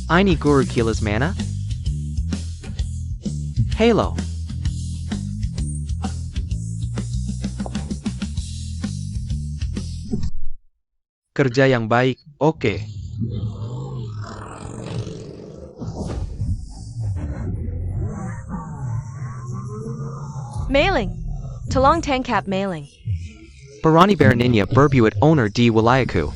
Ini guru kilas mana? Halo. Kerja yang baik, oke. Mailing. Tolong tangkap mailing. Barani Berninya berbuat owner di wilayahku.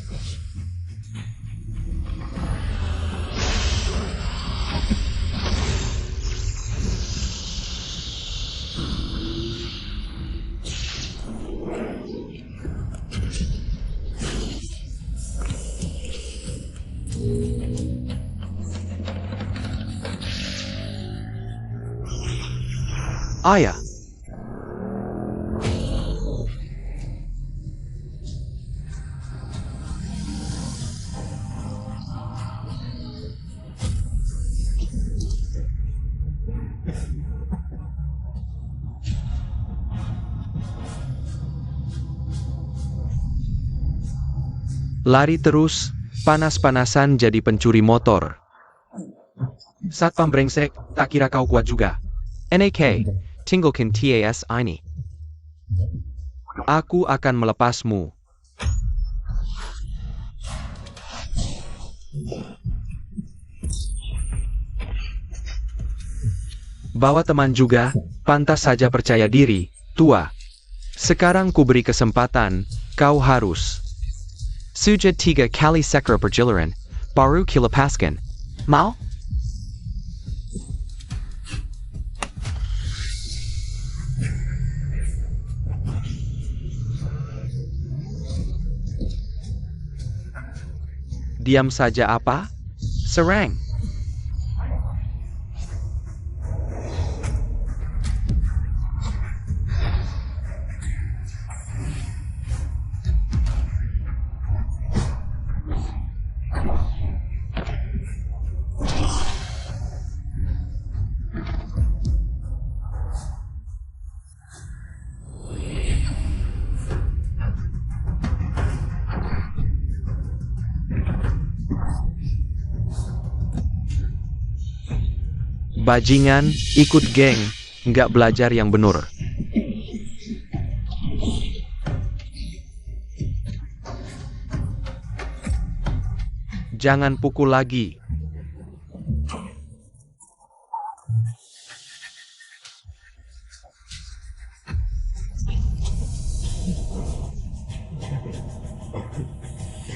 Ayah. Lari terus, panas-panasan jadi pencuri motor. Satpam brengsek, tak kira kau kuat juga. NAK, tinggalkan TAS ini. Aku akan melepasmu. Bawa teman juga, pantas saja percaya diri, tua. Sekarang ku beri kesempatan, kau harus. Sudah 3 kali sekra perjalanan, baru kilepaskan. Mau? Diam saja apa? Serang. Bajingan, ikut geng, nggak belajar yang bener. Jangan pukul lagi.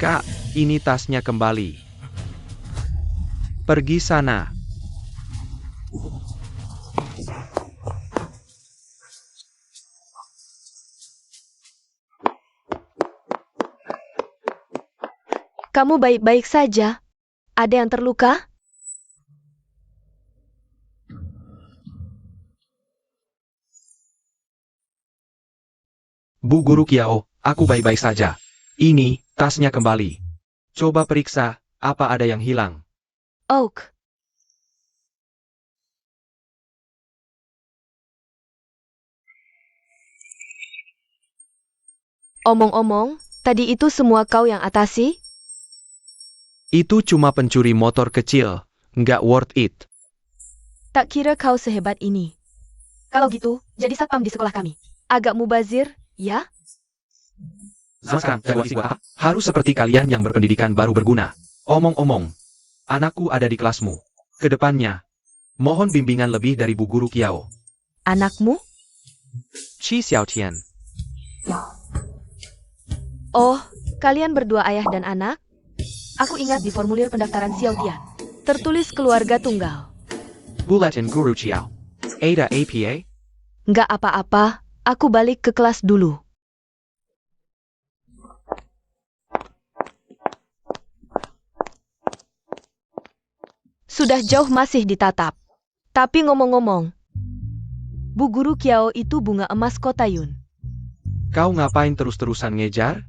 Kak, ini tasnya kembali. Pergi sana. Kamu baik-baik saja? Ada yang terluka? Bu Guru Kiao, aku baik-baik saja. Ini, tasnya kembali. Coba periksa, apa ada yang hilang. Oak. Omong-omong, tadi itu semua kau yang atasi? Itu cuma pencuri motor kecil, nggak worth it. Tak kira kau sehebat ini. Kalau gitu, jadi satpam di sekolah kami. Agak mubazir, ya? Sekarang, harus seperti kalian yang berpendidikan baru berguna. Omong-omong, anakku ada di kelasmu. Kedepannya, mohon bimbingan lebih dari Bu Guru Kiao. Anakmu? Chi Xiaotian. Oh, kalian berdua ayah dan anak? Aku ingat di formulir pendaftaran Xiaotian. Tertulis keluarga tunggal. Bulletin Guru Kiao. Ada APA? Nggak apa-apa, aku balik ke kelas dulu. Sudah jauh masih ditatap. Tapi ngomong-ngomong, Bu Guru Kiao itu bunga emas kota Yun. Kau ngapain terus-terusan ngejar?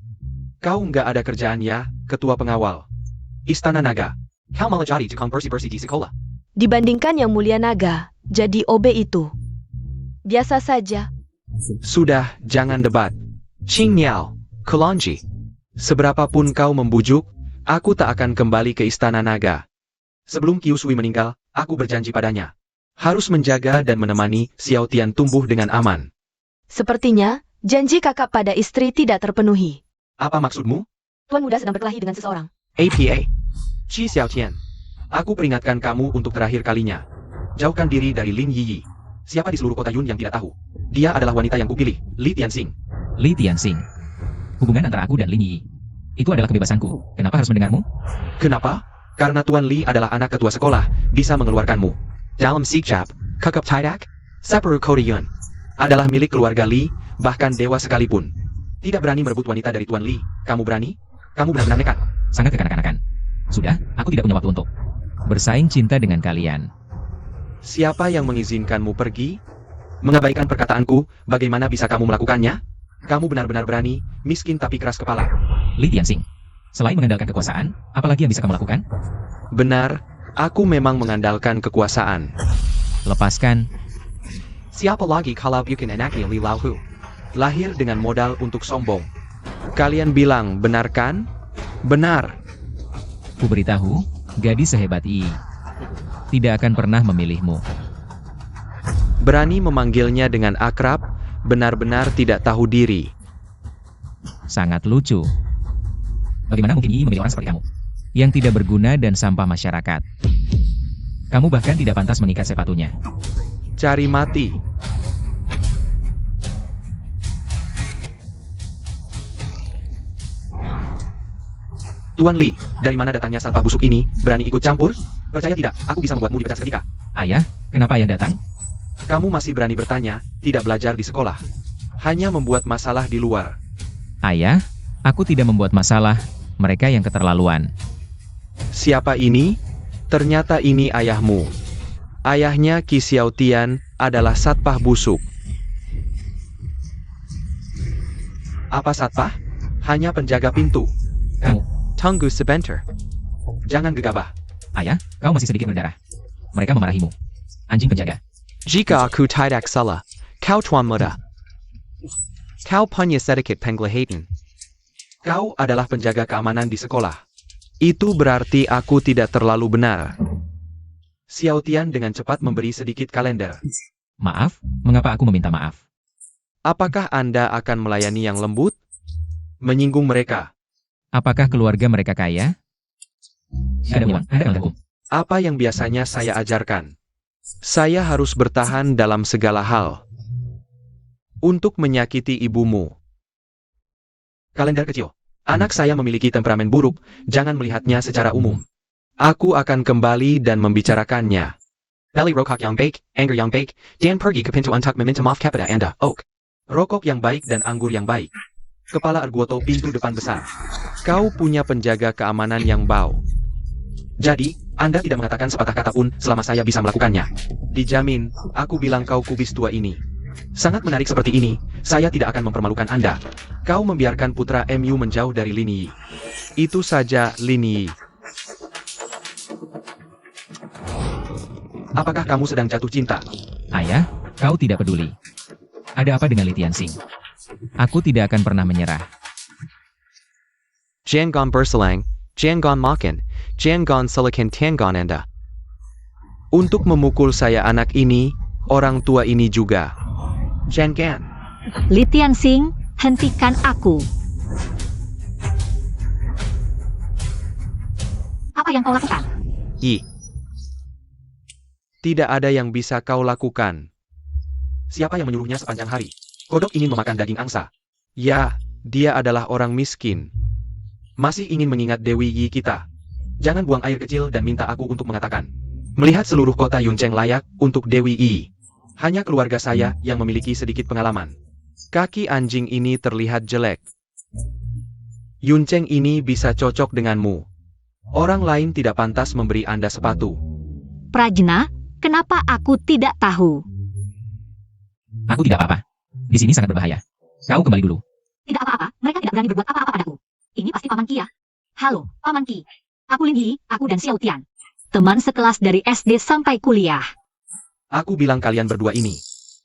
Kau nggak ada kerjaan ya, ketua pengawal. Istana Naga. Kau malah jadi tukang bersih-bersih di sekolah. Dibandingkan yang mulia naga, jadi OB itu biasa saja. Sudah, jangan debat. Qing Miao, Kulonji. Seberapapun kau membujuk, aku tak akan kembali ke Istana Naga. Sebelum Qiu Sui meninggal, aku berjanji padanya. Harus menjaga dan menemani Xiao Tian tumbuh dengan aman. Sepertinya, janji kakak pada istri tidak terpenuhi. Apa maksudmu? Tuan muda sedang berkelahi dengan seseorang. APA. Qi Xiao Tian. Aku peringatkan kamu untuk terakhir kalinya. Jauhkan diri dari Lin Yiyi. Siapa di seluruh kota Yun yang tidak tahu? Dia adalah wanita yang kupilih, Li Tianxing. Li Tianxing. Hubungan antara aku dan Lin Yi. Itu adalah kebebasanku. Kenapa harus mendengarmu? Kenapa? Karena Tuan Li adalah anak ketua sekolah, bisa mengeluarkanmu. Dalam Sikjap, Kakap Tidak, Saperu Kota Yun adalah milik keluarga Li, bahkan dewa sekalipun. Tidak berani merebut wanita dari Tuan Li. Kamu berani? Kamu benar-benar nekat. Sangat kekanak-kanakan. Sudah, aku tidak punya waktu untuk bersaing cinta dengan kalian. Siapa yang mengizinkanmu pergi? Mengabaikan perkataanku, bagaimana bisa kamu melakukannya? Kamu benar-benar berani, miskin tapi keras kepala. Li Tianxing. Selain mengandalkan kekuasaan, apalagi yang bisa kamu lakukan? Benar, aku memang mengandalkan kekuasaan. Lepaskan. Siapa lagi kalau bukan anaknya Li Laohu? Lahir dengan modal untuk sombong. Kalian bilang, benar kan? Benar. Ku beritahu, gadis sehebat Yi tidak akan pernah memilihmu. Berani memanggilnya dengan akrab, benar-benar tidak tahu diri. Sangat lucu. Bagaimana mungkin Yi memilih orang seperti kamu? Yang tidak berguna dan sampah masyarakat. Kamu bahkan tidak pantas mengikat sepatunya. Cari mati. Tuan Li, dari mana datangnya sampah busuk ini? Berani ikut campur? Percaya tidak, aku bisa membuatmu dipecat seketika. Ayah, kenapa ayah datang? Kamu masih berani bertanya, tidak belajar di sekolah. Hanya membuat masalah di luar. Ayah, aku tidak membuat masalah, mereka yang keterlaluan. Siapa ini? Ternyata ini ayahmu. Ayahnya Qi Xiao Tian adalah satpah busuk. Apa satpah? Hanya penjaga pintu. Kamu, Tunggu sebentar. Jangan gegabah. ayah, kau masih sedikit berdarah. Mereka memarahimu. Anjing penjaga. Jika aku tidak salah, kau tuan muda. Kau punya sedikit penglihatan. Kau adalah penjaga keamanan di sekolah. Itu berarti aku tidak terlalu benar. Xiao Tian dengan cepat memberi sedikit kalender. Maaf, mengapa aku meminta maaf? Apakah Anda akan melayani yang lembut? Menyinggung mereka. Apakah keluarga mereka kaya? Ada uang, ada kalender. Apa yang biasanya saya ajarkan? Saya harus bertahan dalam segala hal. Untuk menyakiti ibumu. Kalender kecil. Anak saya memiliki temperamen buruk, jangan melihatnya secara umum. Aku akan kembali dan membicarakannya. Belly rokok yang baik, anger yang baik, dan pergi ke pintu untuk meminta maaf kepada Anda, Oak. Rokok yang baik dan anggur yang baik. Kepala Arguoto pintu depan besar. Kau punya penjaga keamanan yang bau. Jadi, Anda tidak mengatakan sepatah kata pun selama saya bisa melakukannya. Dijamin, aku bilang kau kubis tua ini. Sangat menarik seperti ini, saya tidak akan mempermalukan Anda. Kau membiarkan putra MU menjauh dari Lin Yi. Itu saja Lin Yi. Apakah kamu sedang jatuh cinta? Ayah, kau tidak peduli. Ada apa dengan Li Tianxing? Aku tidak akan pernah menyerah. Jangan berselang, jangan makan, jangan selekan tangan Anda. Untuk memukul saya anak ini, orang tua ini juga. Jangan. Li Tianxing, hentikan aku. Apa yang kau lakukan? Yi. Tidak ada yang bisa kau lakukan. Siapa yang menyuruhnya sepanjang hari? Kodok ingin memakan daging angsa. Ya, dia adalah orang miskin. Masih ingin mengingat Dewi Yi kita. Jangan buang air kecil dan minta aku untuk mengatakan. Melihat seluruh kota Yuncheng layak untuk Dewi Yi. Hanya keluarga saya yang memiliki sedikit pengalaman. Kaki anjing ini terlihat jelek. Yuncheng ini bisa cocok denganmu. Orang lain tidak pantas memberi Anda sepatu. Prajna, kenapa aku tidak tahu? Aku tidak apa-apa. Di sini sangat berbahaya. Kau kembali dulu. Tidak apa-apa, mereka tidak berani berbuat apa-apa padaku. Ini pasti Paman Ki ya? Halo, Paman Ki. Aku Lin Yi, aku dan Xiao Tian. Teman sekelas dari SD sampai kuliah. Aku bilang kalian berdua ini.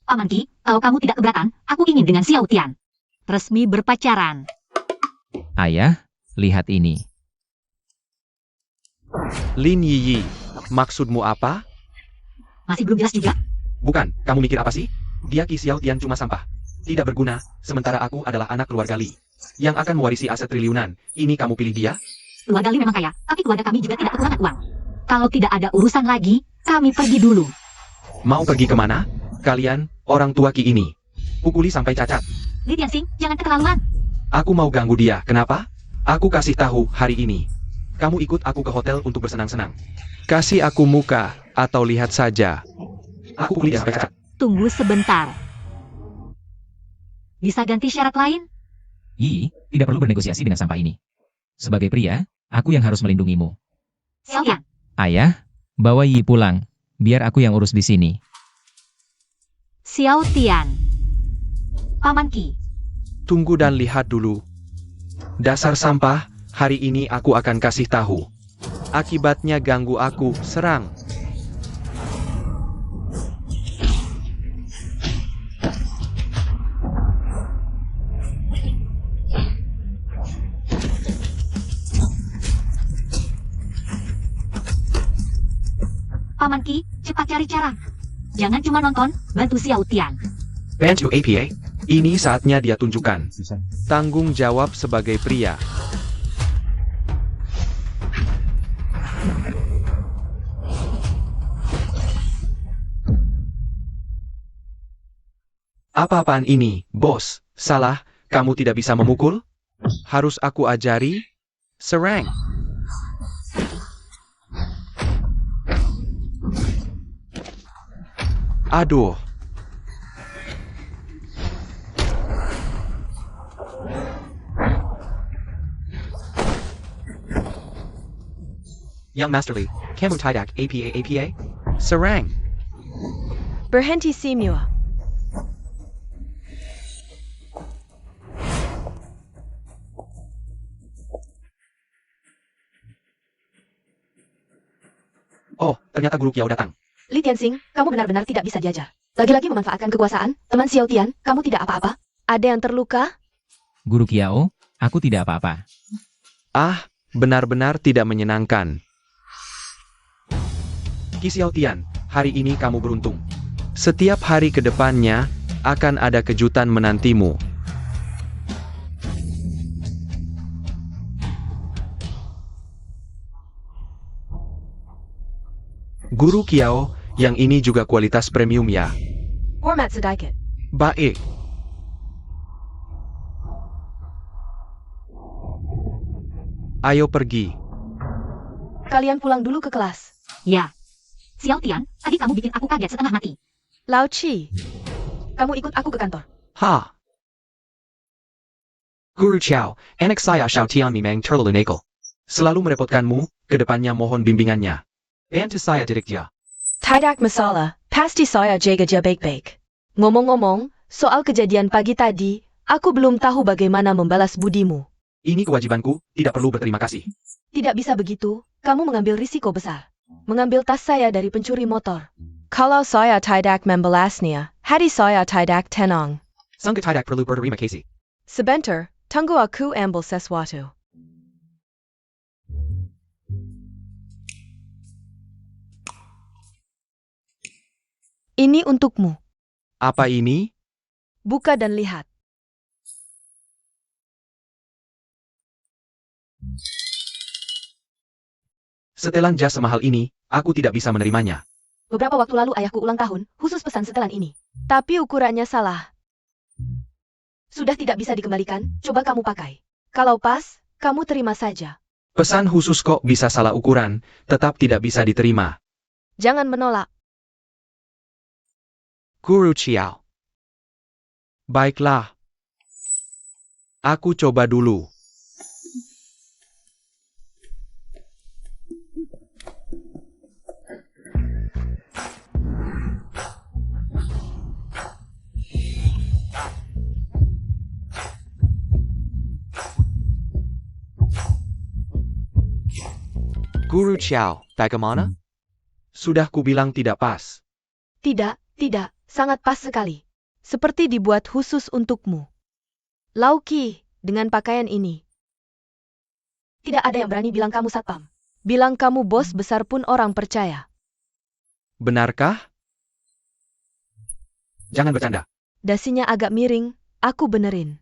Paman Ki, kalau kamu tidak keberatan, aku ingin dengan Xiao Tian. Resmi berpacaran. Ayah, lihat ini. Lin Yi. Maksudmu apa? Masih belum jelas juga? Bukan, kamu mikir apa sih? Dia Qi Xiaotian cuma sampah. Tidak berguna, sementara aku adalah anak keluarga Li. Yang akan mewarisi aset triliunan. Ini kamu pilih dia? Keluarga Li memang kaya, tapi keluarga kami juga tidak kekurangan uang. Kalau tidak ada urusan lagi, kami pergi dulu. Mau pergi kemana? Kalian, orang tua Qi ini. Pukuli sampai cacat. Li Tianxing, jangan keterlaluan. Aku mau ganggu dia, kenapa? Aku kasih tahu hari ini. Kamu ikut aku ke hotel untuk bersenang-senang. Kasih aku muka, atau lihat saja. Aku pukuli dia sampai cacat. Tunggu sebentar. Bisa ganti syarat lain? Yi, tidak perlu bernegosiasi dengan sampah ini. Sebagai pria, aku yang harus melindungimu. Xiaotian, Ayah, bawa Yi pulang. Biar aku yang urus di sini. Xiaotian. Paman Qi, Tunggu dan lihat dulu. Dasar sampah, hari ini aku akan kasih tahu. Akibatnya ganggu aku, serang. Paman Qi, cepat cari cara. Jangan cuma nonton, bantu Xiaotian. Bantu APA, ini saatnya dia tunjukkan. Tanggung jawab sebagai pria. Apa-apaan ini, bos? Salah, kamu tidak bisa memukul? Harus aku ajari? Serang. Aduh. Young Master Lee, kamu tidak APA? Serang. Berhenti semua. Oh, ternyata Guru Kiao datang. Li Tianxing, kamu benar-benar tidak bisa diajar. Lagi-lagi memanfaatkan kekuasaan, teman Xiaotian, kamu tidak apa-apa. Ada yang terluka? Guru Kiao, aku tidak apa-apa. Ah, benar-benar tidak menyenangkan. Qi Xiaotian, hari ini kamu beruntung. Setiap hari ke depannya, akan ada kejutan menantimu. Guru Kiao, yang ini juga kualitas premium ya. Format sedikit. Baik. Ayo pergi. Kalian pulang dulu ke kelas. Ya. Xiaotian, tadi kamu bikin aku kaget setengah mati. Lao Chi, kamu ikut aku ke kantor. Ha. Guru Qiao, anak saya Xiaotian memang terlalu nakal. Selalu merepotkanmu, kedepannya mohon bimbingannya. Bantu saya didik dia. Tidak masalah, pasti saya jaga dia baik-baik. Ngomong-ngomong, soal kejadian pagi tadi, aku belum tahu bagaimana membalas budimu. Ini kewajibanku, tidak perlu berterima kasih. Tidak bisa begitu, kamu mengambil risiko besar. Mengambil tas saya dari pencuri motor. Kalau saya tidak membalasnya, hati saya tidak tenang. Sangka tidak perlu berterima kasih. Sebentar, tunggu aku ambil sesuatu. Ini untukmu. Apa ini? Buka dan lihat. Setelan jas semahal ini, aku tidak bisa menerimanya. Beberapa waktu lalu ayahku ulang tahun, khusus pesan setelan ini. Tapi ukurannya salah. Sudah tidak bisa dikembalikan, coba kamu pakai. Kalau pas, kamu terima saja. Pesan khusus kok bisa salah ukuran, tetap tidak bisa diterima. Jangan menolak. Guru Qiao. Baiklah. Aku coba dulu. Guru Qiao, bagaimana? Sudah kubilang tidak pas. Tidak, sangat pas sekali. Seperti dibuat khusus untukmu. Lauki, dengan pakaian ini. Tidak ada yang berani bilang kamu satpam. Bilang kamu bos besar pun orang percaya. Benarkah? Jangan bercanda. Dasinya agak miring, aku benerin.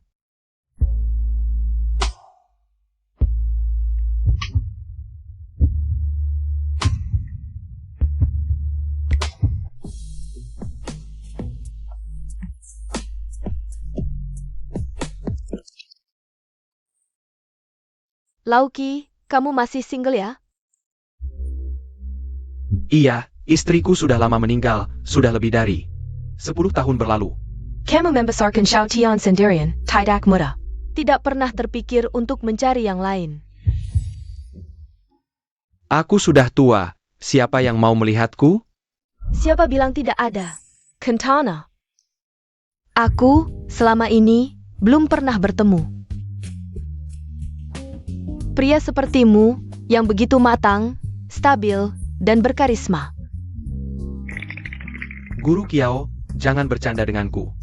Lauki, kamu masih single ya? Iya, istriku sudah lama meninggal, sudah lebih dari 10 tahun berlalu. Kamu membesarkan Xiao Tian sendirian, tidak mudah. Tidak pernah terpikir untuk mencari yang lain. Aku sudah tua, siapa yang mau melihatku? Siapa bilang tidak ada? Kentana. Aku, selama ini, belum pernah bertemu. Pria sepertimu, yang begitu matang, stabil, dan berkarisma. Guru Kiao, jangan bercanda denganku.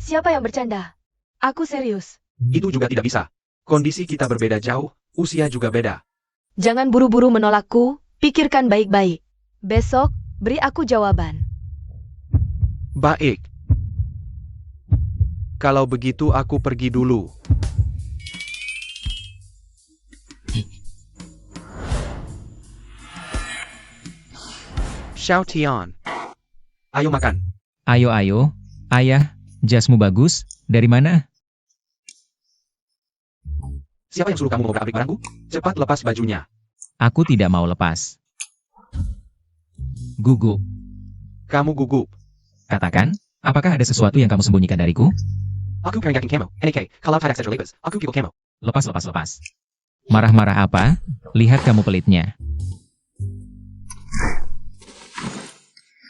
Siapa yang bercanda? Aku serius. Itu juga tidak bisa. Kondisi kita berbeda jauh, usia juga beda. Jangan buru-buru menolakku, pikirkan baik-baik. Besok, beri aku jawaban. Baik. Kalau begitu aku pergi dulu. Xiao Tian. Ayo makan. Ayo, ayah, jasmu bagus, dari mana? Siapa yang suruh kamu mengobrak-abrik barangku? Cepat lepas bajunya. Aku tidak mau lepas. Gugup. Kamu gugup. Katakan, apakah ada sesuatu yang kamu sembunyikan dariku? Aku kering yakin kemo. NK, kalau tidak saya terlibat. Aku pikir kemo. Lepas. Marah-marah apa? Lihat kamu pelitnya.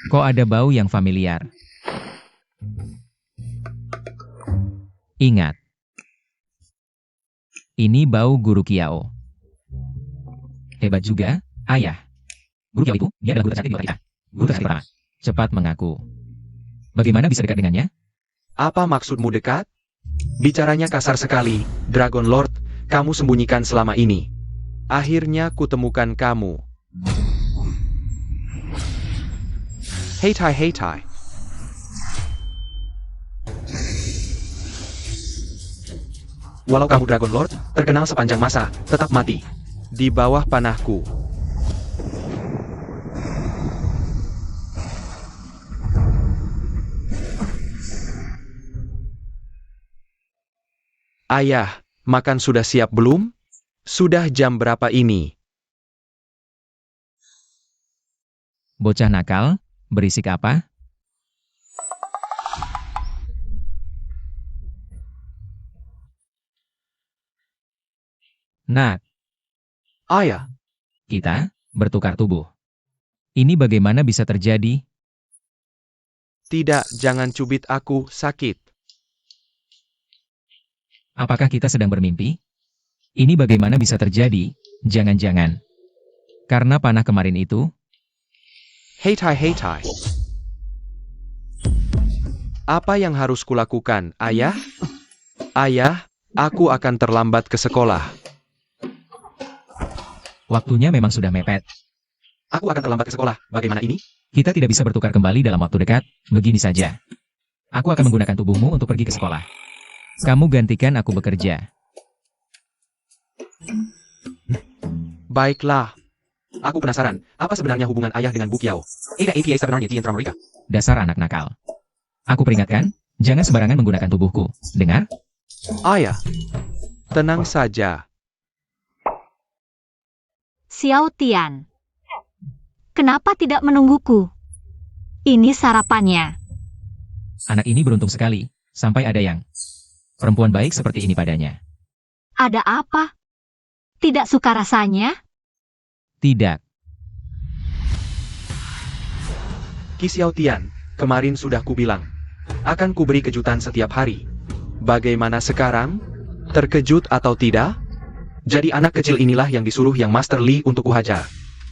Kok ada bau yang familiar? Ingat. Ini bau Guru Kiao. Hebat juga, ayah. Guru Kiao itu, dia adalah guru tercantik di kota kita. Guru tercantik pertama. Cepat mengaku. Bagaimana bisa dekat dengannya? Apa maksudmu dekat? Bicaranya kasar sekali, Dragon Lord. Kamu sembunyikan selama ini. Akhirnya kutemukan kamu. Hei Tai. Walau kamu Dragon Lord, terkenal sepanjang masa, tetap mati. Di bawah panahku. Ayah, makan sudah siap belum? Sudah jam berapa ini? Bocah nakal, berisik apa? Nak, Ayah, kita bertukar tubuh. Ini bagaimana bisa terjadi? tidak, jangan cubit aku, sakit. Apakah kita sedang bermimpi? Ini bagaimana bisa terjadi? Jangan-jangan. Karena panah kemarin itu, Hei Tai. Apa yang harus kulakukan, ayah? Ayah, aku akan terlambat ke sekolah. waktunya memang sudah mepet. Aku akan terlambat ke sekolah, bagaimana ini? Kita tidak bisa bertukar kembali dalam waktu dekat, begini saja. Aku akan menggunakan tubuhmu untuk pergi ke sekolah. Kamu gantikan aku bekerja. Baiklah. Aku penasaran, apa sebenarnya hubungan ayah dengan Bu Kiao? Apa sebenarnya di antara mereka? Dasar anak nakal. Aku peringatkan, jangan sembarangan menggunakan tubuhku. Dengar? Ayah, tenang saja. Xiao Tian. Kenapa tidak menungguku? Ini sarapannya. Anak ini beruntung sekali, sampai ada yang perempuan baik seperti ini padanya. Ada apa? Tidak suka rasanya? Tidak, Ki Xiao Tian, kemarin sudah kubilang. Akan kuberi kejutan setiap hari. Bagaimana sekarang? Terkejut atau tidak? Jadi anak kecil inilah yang disuruh yang Master Li untuk kuhajar.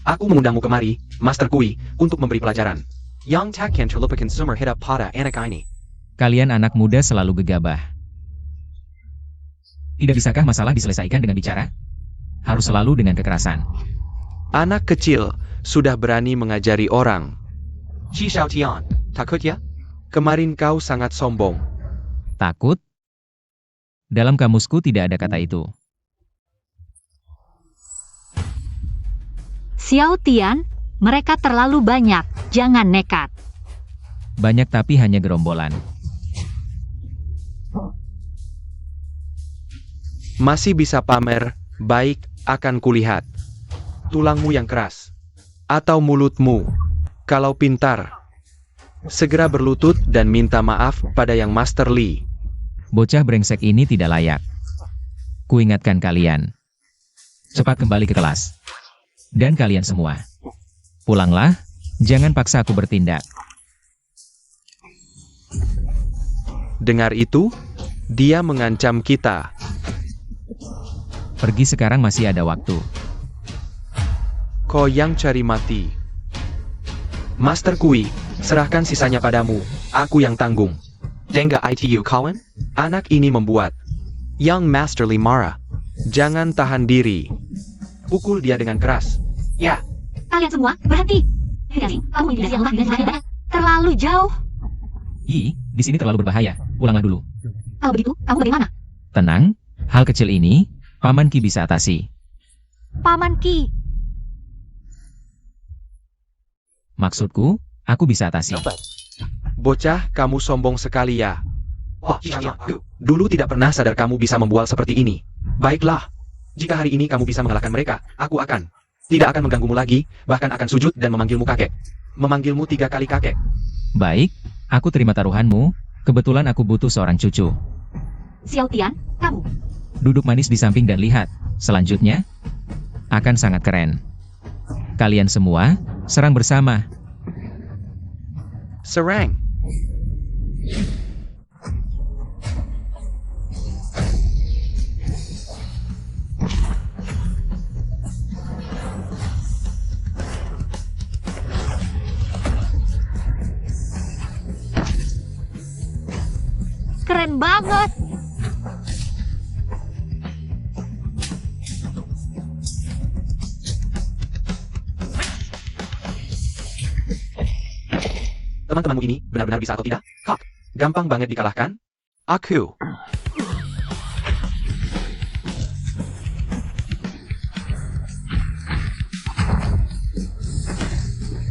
Aku mengundangmu kemari, Master Kui, untuk memberi pelajaran. Yang takkan terlupakan sumber hidup pada anak ini. kalian anak muda selalu gegabah. Tidak bisakah masalah diselesaikan dengan bicara? Harus selalu dengan kekerasan. Anak kecil sudah berani mengajari orang. Qi Xiaotian, takut ya? Kemarin kau sangat sombong. Takut? Dalam kamusku tidak ada kata itu. Xiao Tian, mereka terlalu banyak, jangan nekat. Banyak tapi hanya gerombolan. Masih bisa pamer, baik, akan kulihat. Tulangmu yang keras. Atau mulutmu. Kalau pintar. Segera berlutut dan minta maaf pada Yang Master Li. Bocah brengsek ini tidak layak. Kuingatkan kalian. Cepat kembali ke kelas. Dan kalian semua. Pulanglah, jangan paksa aku bertindak. Dengar itu? Dia mengancam kita. Pergi sekarang masih ada waktu. Kau yang cari mati. Master Kui, serahkan sisanya padamu. Aku yang tanggung. Dengar itu kawan? Anak ini membuat Young Master Li marah. Jangan tahan diri. Pukul dia dengan keras. Ya. Kalian semua, berhenti. Kamu ini yang terlalu jauh. Di sini terlalu berbahaya. Pulanglah dulu. Kalau begitu, kamu bagaimana? Tenang, hal kecil ini, Paman Ki bisa atasi. Paman Ki, Maksudku, aku bisa atasi. Bocah, kamu sombong sekali ya. Oh, dulu tidak pernah sadar kamu bisa membual seperti ini. Baiklah. Jika hari ini kamu bisa mengalahkan mereka, aku akan. Tidak akan mengganggumu lagi, bahkan akan sujud dan memanggilmu kakek. Memanggilmu 3 kali kakek. Baik, aku terima taruhanmu. Kebetulan aku butuh seorang cucu. Xiao Tian, kamu. Duduk manis di samping dan lihat. Selanjutnya, akan sangat keren. Kalian semua, serang bersama. Serang. Keren banget. Teman-temanmu ini benar-benar bisa atau tidak? Hak. Gampang banget dikalahkan. Aku.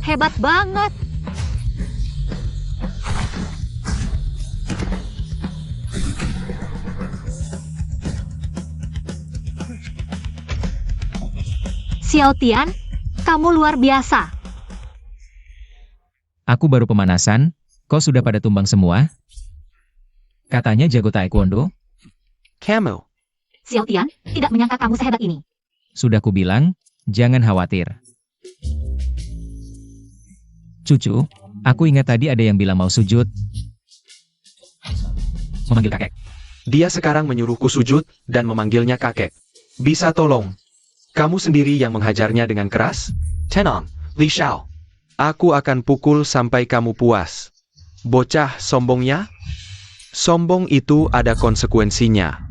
Hebat banget. Xiao Tian, kamu luar biasa. Aku baru pemanasan, kau sudah pada tumbang semua? Katanya jago taekwondo? Kamu. Xiao Tian, tidak menyangka kamu sehebat ini. Sudah kubilang, jangan khawatir. Cucu, aku ingat tadi ada yang bilang mau sujud. Memanggil kakek. Dia sekarang menyuruhku sujud dan memanggilnya kakek. Bisa tolong? Kamu sendiri yang menghajarnya dengan keras? Tenang, Li Xiao. Aku akan pukul sampai kamu puas. Bocah sombongnya? Sombong itu ada konsekuensinya.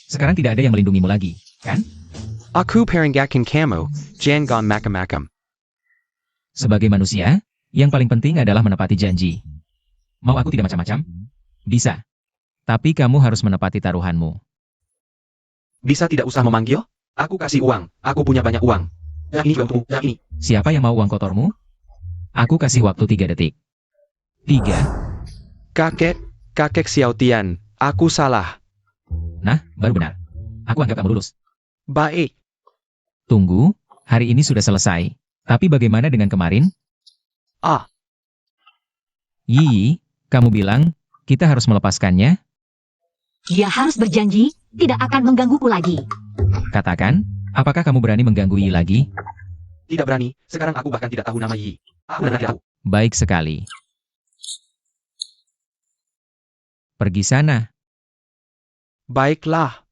Sekarang tidak ada yang melindungimu lagi, kan? Aku peringgatkan kamu, jangan macam-macam. Sebagai manusia, yang paling penting adalah menepati janji. Mau aku tidak macam-macam? Bisa. Tapi kamu harus menepati taruhanmu. Bisa tidak usah memanggil? Aku kasih uang, aku punya banyak uang. Yang ini juga untukmu, yang ini. Siapa yang mau uang kotormu? Aku kasih waktu 3 detik. 3. Kakek Xiao Tian, aku salah. Nah, baru benar. Aku anggap kamu lulus. Baik. Tunggu, hari ini sudah selesai. Tapi bagaimana dengan kemarin? Ah, Yi, kamu bilang, kita harus melepaskannya? Dia harus berjanji, tidak akan menggangguku lagi. Katakan, apakah kamu berani mengganggu Yi lagi? Tidak berani, sekarang aku bahkan tidak tahu nama Yi. Aku tidak tahu. Baik sekali. Pergi sana. Baiklah.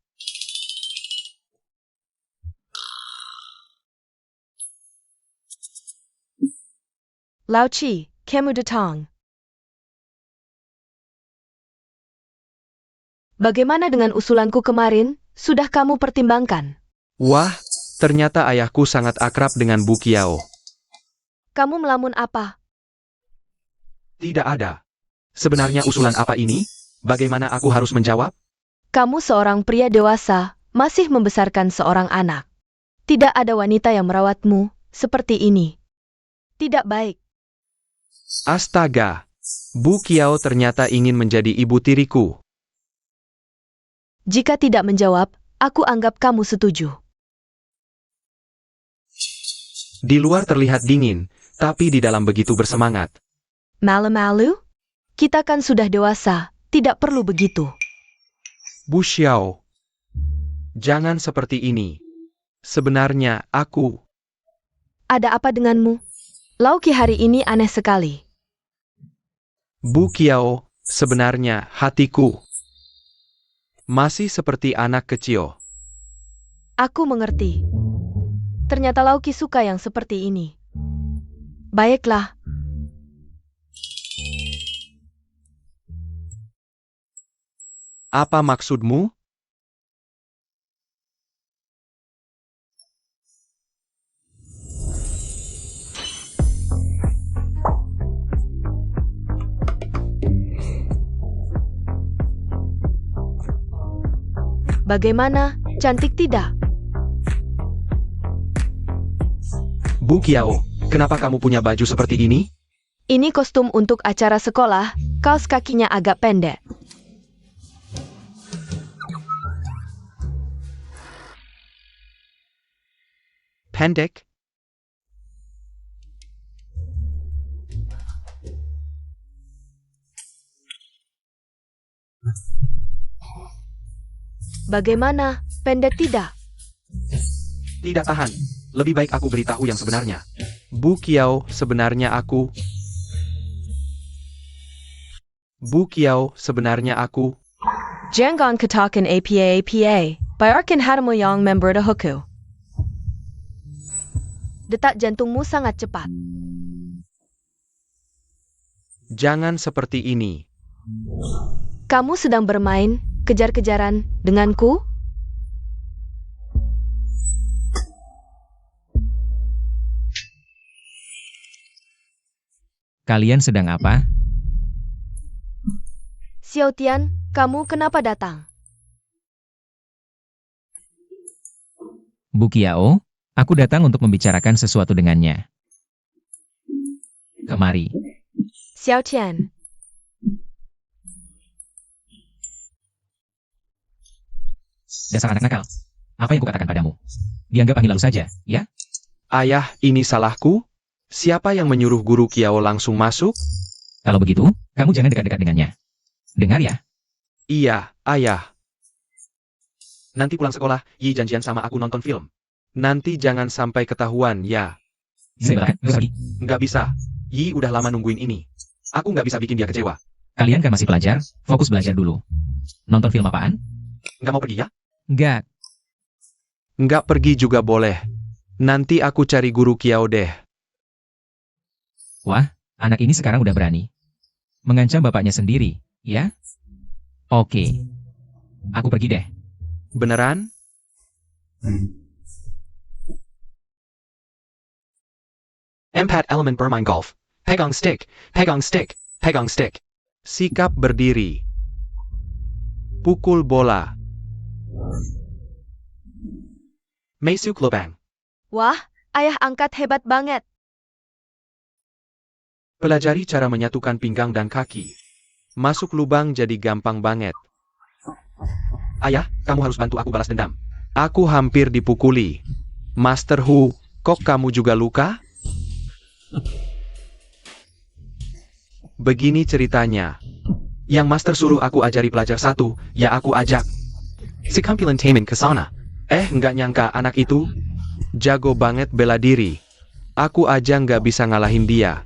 Lao Chi, kamu datang. Bagaimana dengan usulanku kemarin? Sudah kamu pertimbangkan? Wah, ternyata ayahku sangat akrab dengan Bu Kiao. Kamu melamun apa? Tidak ada. Sebenarnya usulan apa ini? Bagaimana aku harus menjawab? Kamu seorang pria dewasa, masih membesarkan seorang anak. Tidak ada wanita yang merawatmu seperti ini. Tidak baik. Astaga, Bu Kiao ternyata ingin menjadi ibu tiriku. Jika tidak menjawab, aku anggap kamu setuju. Di luar terlihat dingin, tapi di dalam begitu bersemangat. Malu-malu? Kita kan sudah dewasa, tidak perlu begitu. Bu Xiao, jangan seperti ini. Sebenarnya aku... Ada apa denganmu? Lauki hari ini aneh sekali. Bu Kiao, sebenarnya hatiku masih seperti anak kecil. Aku mengerti. Ternyata Lauki suka yang seperti ini. Baiklah. Apa maksudmu? Bagaimana? Cantik tidak? Bu Kiao, kenapa kamu punya baju seperti ini? Ini kostum untuk acara sekolah, kaos kakinya agak pendek. Pendek? Bagaimana? Pendek tidak? Tidak tahan. Lebih baik aku beritahu yang sebenarnya. Bu Kiao, sebenarnya aku... Bu Kiao, sebenarnya aku... Jangan katakan apa-apa. Biarkan hatimu yang member hukum. Detak jantungmu sangat cepat. Jangan seperti ini. Kamu sedang bermain, kejar-kejaran, denganku? Kalian sedang apa? Xiao Tian, kamu kenapa datang? Bu Kiao, aku datang untuk membicarakan sesuatu dengannya. Kemari. Xiao Tian, Dasar anak nakal. Apa yang kukatakan padamu? Dianggap angin lalu saja, ya? Ayah, ini salahku? Siapa yang menyuruh guru Kiao langsung masuk? Kalau begitu, kamu jangan dekat-dekat dengannya. Dengar ya? Iya, ayah. Nanti pulang sekolah, Yi janjian sama aku nonton film. Nanti jangan sampai ketahuan, ya. Saya bahkan, sorry. Nggak bisa. Yi udah lama nungguin ini. Aku nggak bisa bikin dia kecewa. Kalian kan masih pelajar, fokus belajar dulu. Nonton film apaan? Nggak mau pergi ya? Enggak. Nggak pergi juga boleh. Nanti aku cari guru Kiao deh. Wah, anak ini sekarang udah berani. Mengancam bapaknya sendiri, ya? Oke. Aku pergi deh. Beneran? Empat elemen bermain golf. Pegang stick, pegang stick, pegang stick. Sikap berdiri. Pukul bola. Masuk lubang. wah, ayah angkat hebat banget. Pelajari cara menyatukan pinggang dan kaki. Masuk lubang jadi gampang banget. Ayah, kamu harus bantu aku balas dendam. Aku hampir dipukuli. Master Hu, kok kamu juga luka? Begini ceritanya. Yang Master suruh aku ajari pelajar satu, ya aku ajak. Si Kumpulan Taman ke sana. Nggak nyangka anak itu jago banget bela diri. Aku aja nggak bisa ngalahin dia.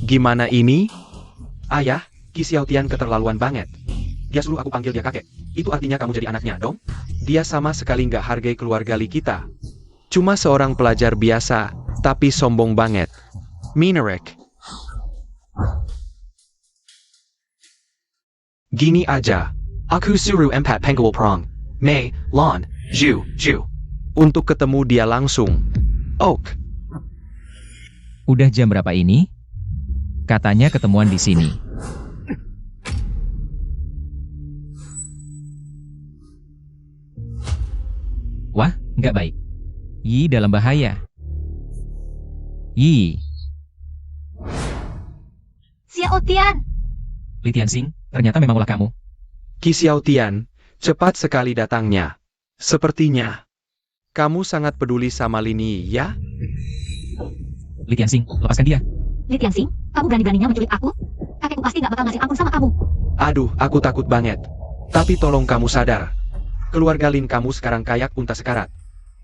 Gimana ini? Ayah, Qi Xiaotian keterlaluan banget. Dia suruh aku panggil dia kakek. Itu artinya kamu jadi anaknya, dong? Dia sama sekali nggak hargai keluarga Li kita. Cuma seorang pelajar biasa, tapi sombong banget. Minarek. Gini aja. Aku suruh empat penggul prong. Mei, Lon, Zhu. Untuk ketemu dia langsung. Oak. Udah jam berapa ini? Katanya ketemuan di sini. Wah, nggak baik. Yi dalam bahaya. Yi, Xiaotian! Li Tianxing, ternyata memang ulah kamu. Qi Xiaotian, cepat sekali datangnya. Sepertinya kamu sangat peduli sama Lini, ya? Li Tianxing, lepaskan dia. Li Tianxing, kamu berani-beraninya menculik aku? Kakekku pasti nggak bakal ngasih ampun sama kamu. Aduh, aku takut banget. Tapi tolong kamu sadar. Keluarga Lin kamu sekarang kayak unta sekarat.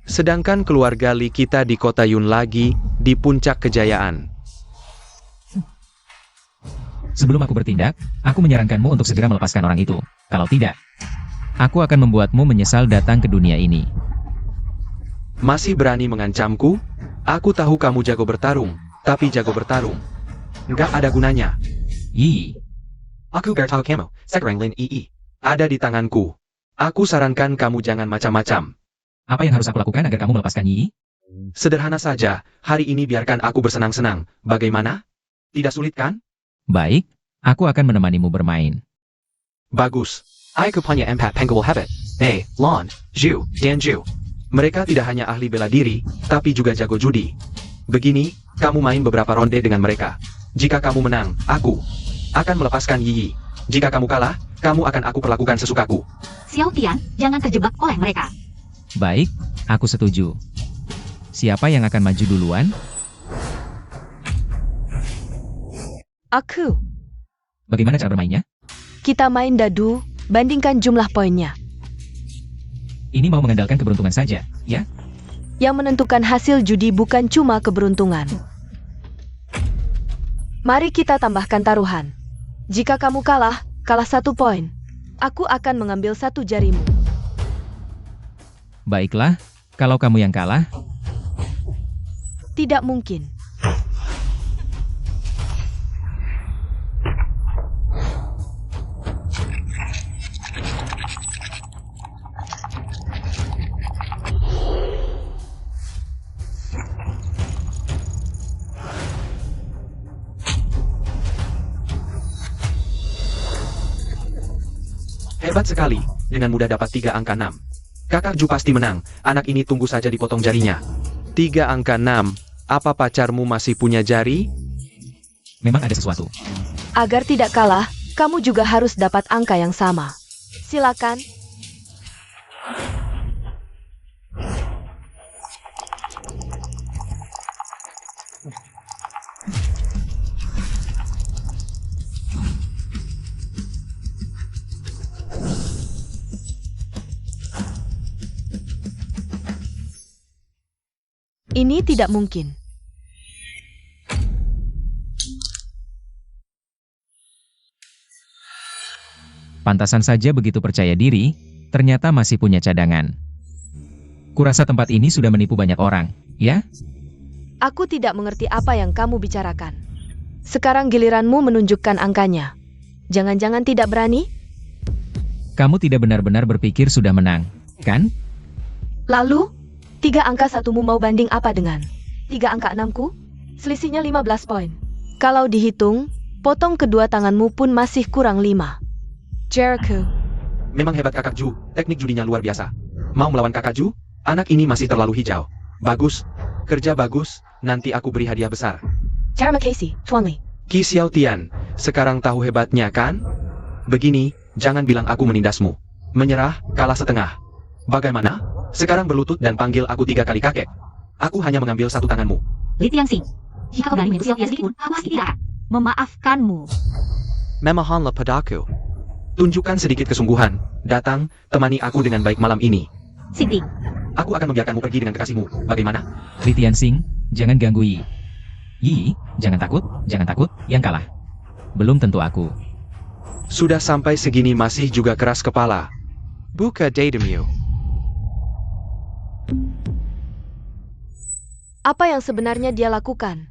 Sedangkan keluarga Li kita di kota Yun lagi, di puncak kejayaan. Sebelum aku bertindak, aku menyarankanmu untuk segera melepaskan orang itu. Kalau tidak, aku akan membuatmu menyesal datang ke dunia ini. Masih berani mengancamku? Aku tahu kamu jago bertarung, tapi jago bertarung nggak ada gunanya. Yi, Aku bertahu kamu, sekarang Lin Ii. Ada di tanganku. Aku sarankan kamu jangan macam-macam. apa yang harus aku lakukan agar kamu melepaskan Yi? Sederhana saja, hari ini biarkan aku bersenang-senang. Bagaimana? Tidak sulit kan? Baik, aku akan menemanimu bermain. Bagus. Aku punya empat penggul hebat. Lon, Zhu, dan Zhu. Mereka tidak hanya ahli bela diri, tapi juga jago judi. Begini, kamu main beberapa ronde dengan mereka. Jika kamu menang, aku akan melepaskan Yi. Jika kamu kalah, kamu akan aku perlakukan sesukaku. Xiaotian, jangan terjebak oleh mereka. Baik, aku setuju. Siapa yang akan maju duluan? Aku. Bagaimana cara bermainnya? Kita main dadu, bandingkan jumlah poinnya. Ini mau mengandalkan keberuntungan saja, ya? Yang menentukan hasil judi bukan cuma keberuntungan. Mari kita tambahkan taruhan. Jika kamu kalah 1 poin. Aku akan mengambil 1 jarimu. Baiklah, kalau kamu yang kalah, Tidak mungkin. Hebat sekali, dengan mudah dapat 3 angka 6. Kakak Ju pasti menang, anak ini tunggu saja dipotong jarinya. 3 angka 6, apa pacarmu masih punya jari? memang ada sesuatu. Agar tidak kalah, kamu juga harus dapat angka yang sama. Silakan. Ini tidak mungkin. Pantasan saja begitu percaya diri, ternyata masih punya cadangan. Kurasa tempat ini sudah menipu banyak orang, ya? Aku tidak mengerti apa yang kamu bicarakan. Sekarang giliranmu menunjukkan angkanya. Jangan-jangan tidak berani? Kamu tidak benar-benar berpikir sudah menang, kan? Lalu, 3 angka 1mu mau banding apa dengan 3 angka 6ku? Selisihnya 15 poin. Kalau dihitung, potong kedua tanganmu pun masih kurang 5. Jericho. Memang hebat kakak Ju, teknik judinya luar biasa. Mau melawan kakak Ju? Anak ini masih terlalu hijau. Bagus, kerja bagus, nanti aku beri hadiah besar. Terima kasih, Tuan Li. Qi Xiaotian, sekarang tahu hebatnya kan? Begini, jangan bilang aku menindasmu. Menyerah, kalah setengah. Bagaimana? Sekarang berlutut dan panggil aku 3 kali kakek. Aku hanya mengambil 1 tanganmu. Li Tianxing, jika kau berani menyentuh Xiaotian sedikit pun, aku pasti tidak akan memaafkanmu. Memohonlah padaku. Tunjukkan sedikit kesungguhan. Datang, temani aku dengan baik malam ini. Sinting. Aku akan membiarkanmu pergi dengan kekasihmu. Bagaimana? Li Tianxing, jangan ganggu Yi. Yi, jangan takut, yang kalah. Belum tentu aku. Sudah sampai segini masih juga keras kepala. Buka datemmu. Apa yang sebenarnya dia lakukan?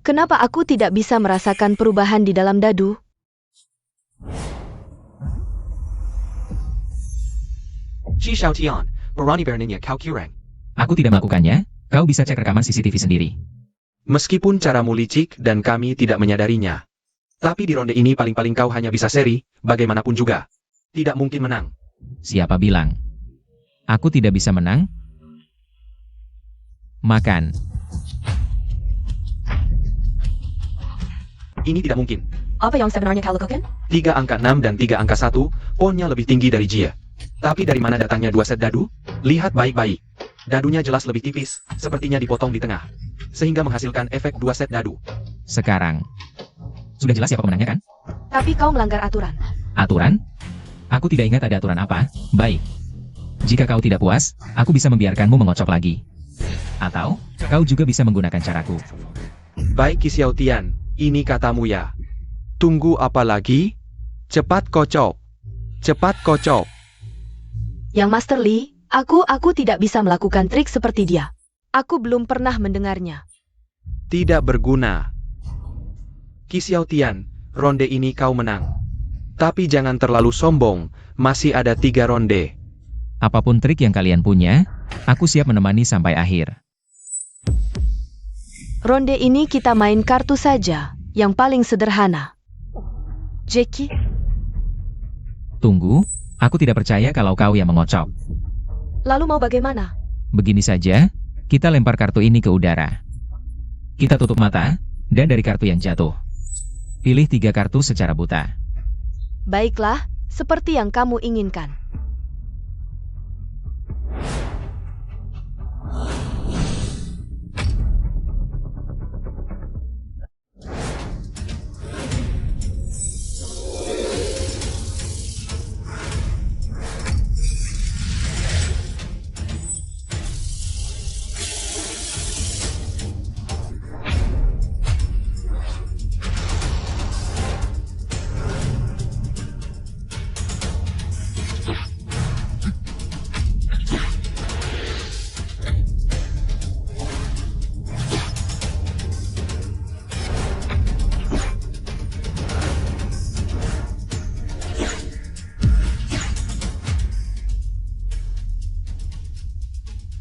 Kenapa aku tidak bisa merasakan perubahan di dalam dadu? Chi Xiaotian, berani beraninya kau curang. Aku tidak melakukannya, kau bisa cek rekaman CCTV sendiri. Meskipun caramu licik dan kami tidak menyadarinya. Tapi di ronde ini paling-paling kau hanya bisa seri, bagaimanapun juga. Tidak mungkin menang. Siapa bilang? Aku tidak bisa menang? Makan. Ini tidak mungkin. Apa yang sebenarnya kau lakukan? 3 angka 6 dan 3 angka 1, ponnya lebih tinggi dari Jia. Tapi dari mana datangnya 2 set dadu? Lihat baik-baik. Dadunya jelas lebih tipis, sepertinya dipotong di tengah. Sehingga menghasilkan efek 2 set dadu. Sekarang. Sudah jelas siapa pemenangnya kan? Tapi kau melanggar aturan. Aturan? Aku tidak ingat ada aturan apa. Baik. Jika kau tidak puas, aku bisa membiarkanmu mengocok lagi. Atau, kau juga bisa menggunakan caraku. Baik Qi Xiaotian, ini katamu ya. Tunggu apa lagi? Cepat kocok. Cepat kocok. Yang Master Li, aku tidak bisa melakukan trik seperti dia. Aku belum pernah mendengarnya. Tidak berguna. Qi Xiaotian, ronde ini kau menang. Tapi jangan terlalu sombong, masih ada 3 ronde. Apapun trik yang kalian punya, aku siap menemani sampai akhir. Ronde ini kita main kartu saja, yang paling sederhana. Jackie, Tunggu, aku tidak percaya kalau kau yang mengocok. lalu mau bagaimana? Begini saja, kita lempar kartu ini ke udara. Kita tutup mata, dan dari kartu yang jatuh, pilih 3 kartu secara buta. Baiklah, seperti yang kamu inginkan.